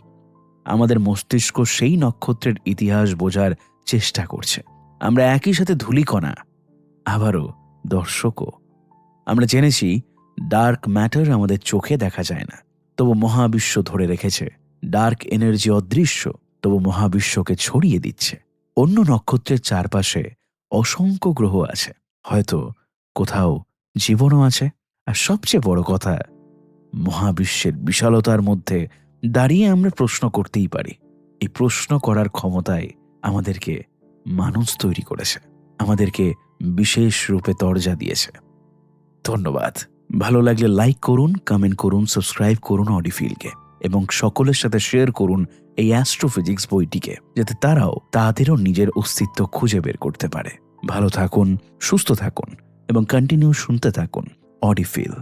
আমাদের মস্তিষ্ক সেই নক্ষত্রের ইতিহাস বোঝার চেষ্টা করছে। আমরা একই সাথে ধূলিকণা, আবারও দর্শকও। আমরা জেনেছি ডার্ক ম্যাটার আমাদের চোখে দেখা যায় না, তবু মহাবিশ্ব ধরে রেখেছে। ডার্ক এনার্জি অদৃশ্য, তবু মহাবিশ্বকে ছড়িয়ে দিচ্ছে। অন্য নক্ষত্রের চারপাশে অসংখ্য গ্রহ আছে, হয়তো কোথাও জীবনও আছে। আর সবচেয়ে বড় কথা, মহাবিশ্বের বিশালতার মধ্যে দাঁড়িয়ে আমরা প্রশ্ন করতেই পারি। এই প্রশ্ন করার ক্ষমতায় আমাদেরকে মানুষ তৈরি করেছে, আমাদেরকে বিশেষ রূপে দরজা দিয়েছে। ধন্যবাদ। ভালো লাগলে লাইক করুন, কমেন্ট করুন, সাবস্ক্রাইব করুন অডিফিলকে এবং সকলের সাথে শেয়ার করুন এই অ্যাস্ট্রোফিজিক্স বইটিকে, যাতে তারাও তাদেরও নিজের অস্তিত্ব খুঁজে বের করতে পারে। ভালো থাকুন, সুস্থ থাকুন এবং কন্টিনিউ শুনতে থাকুন অডিফিল।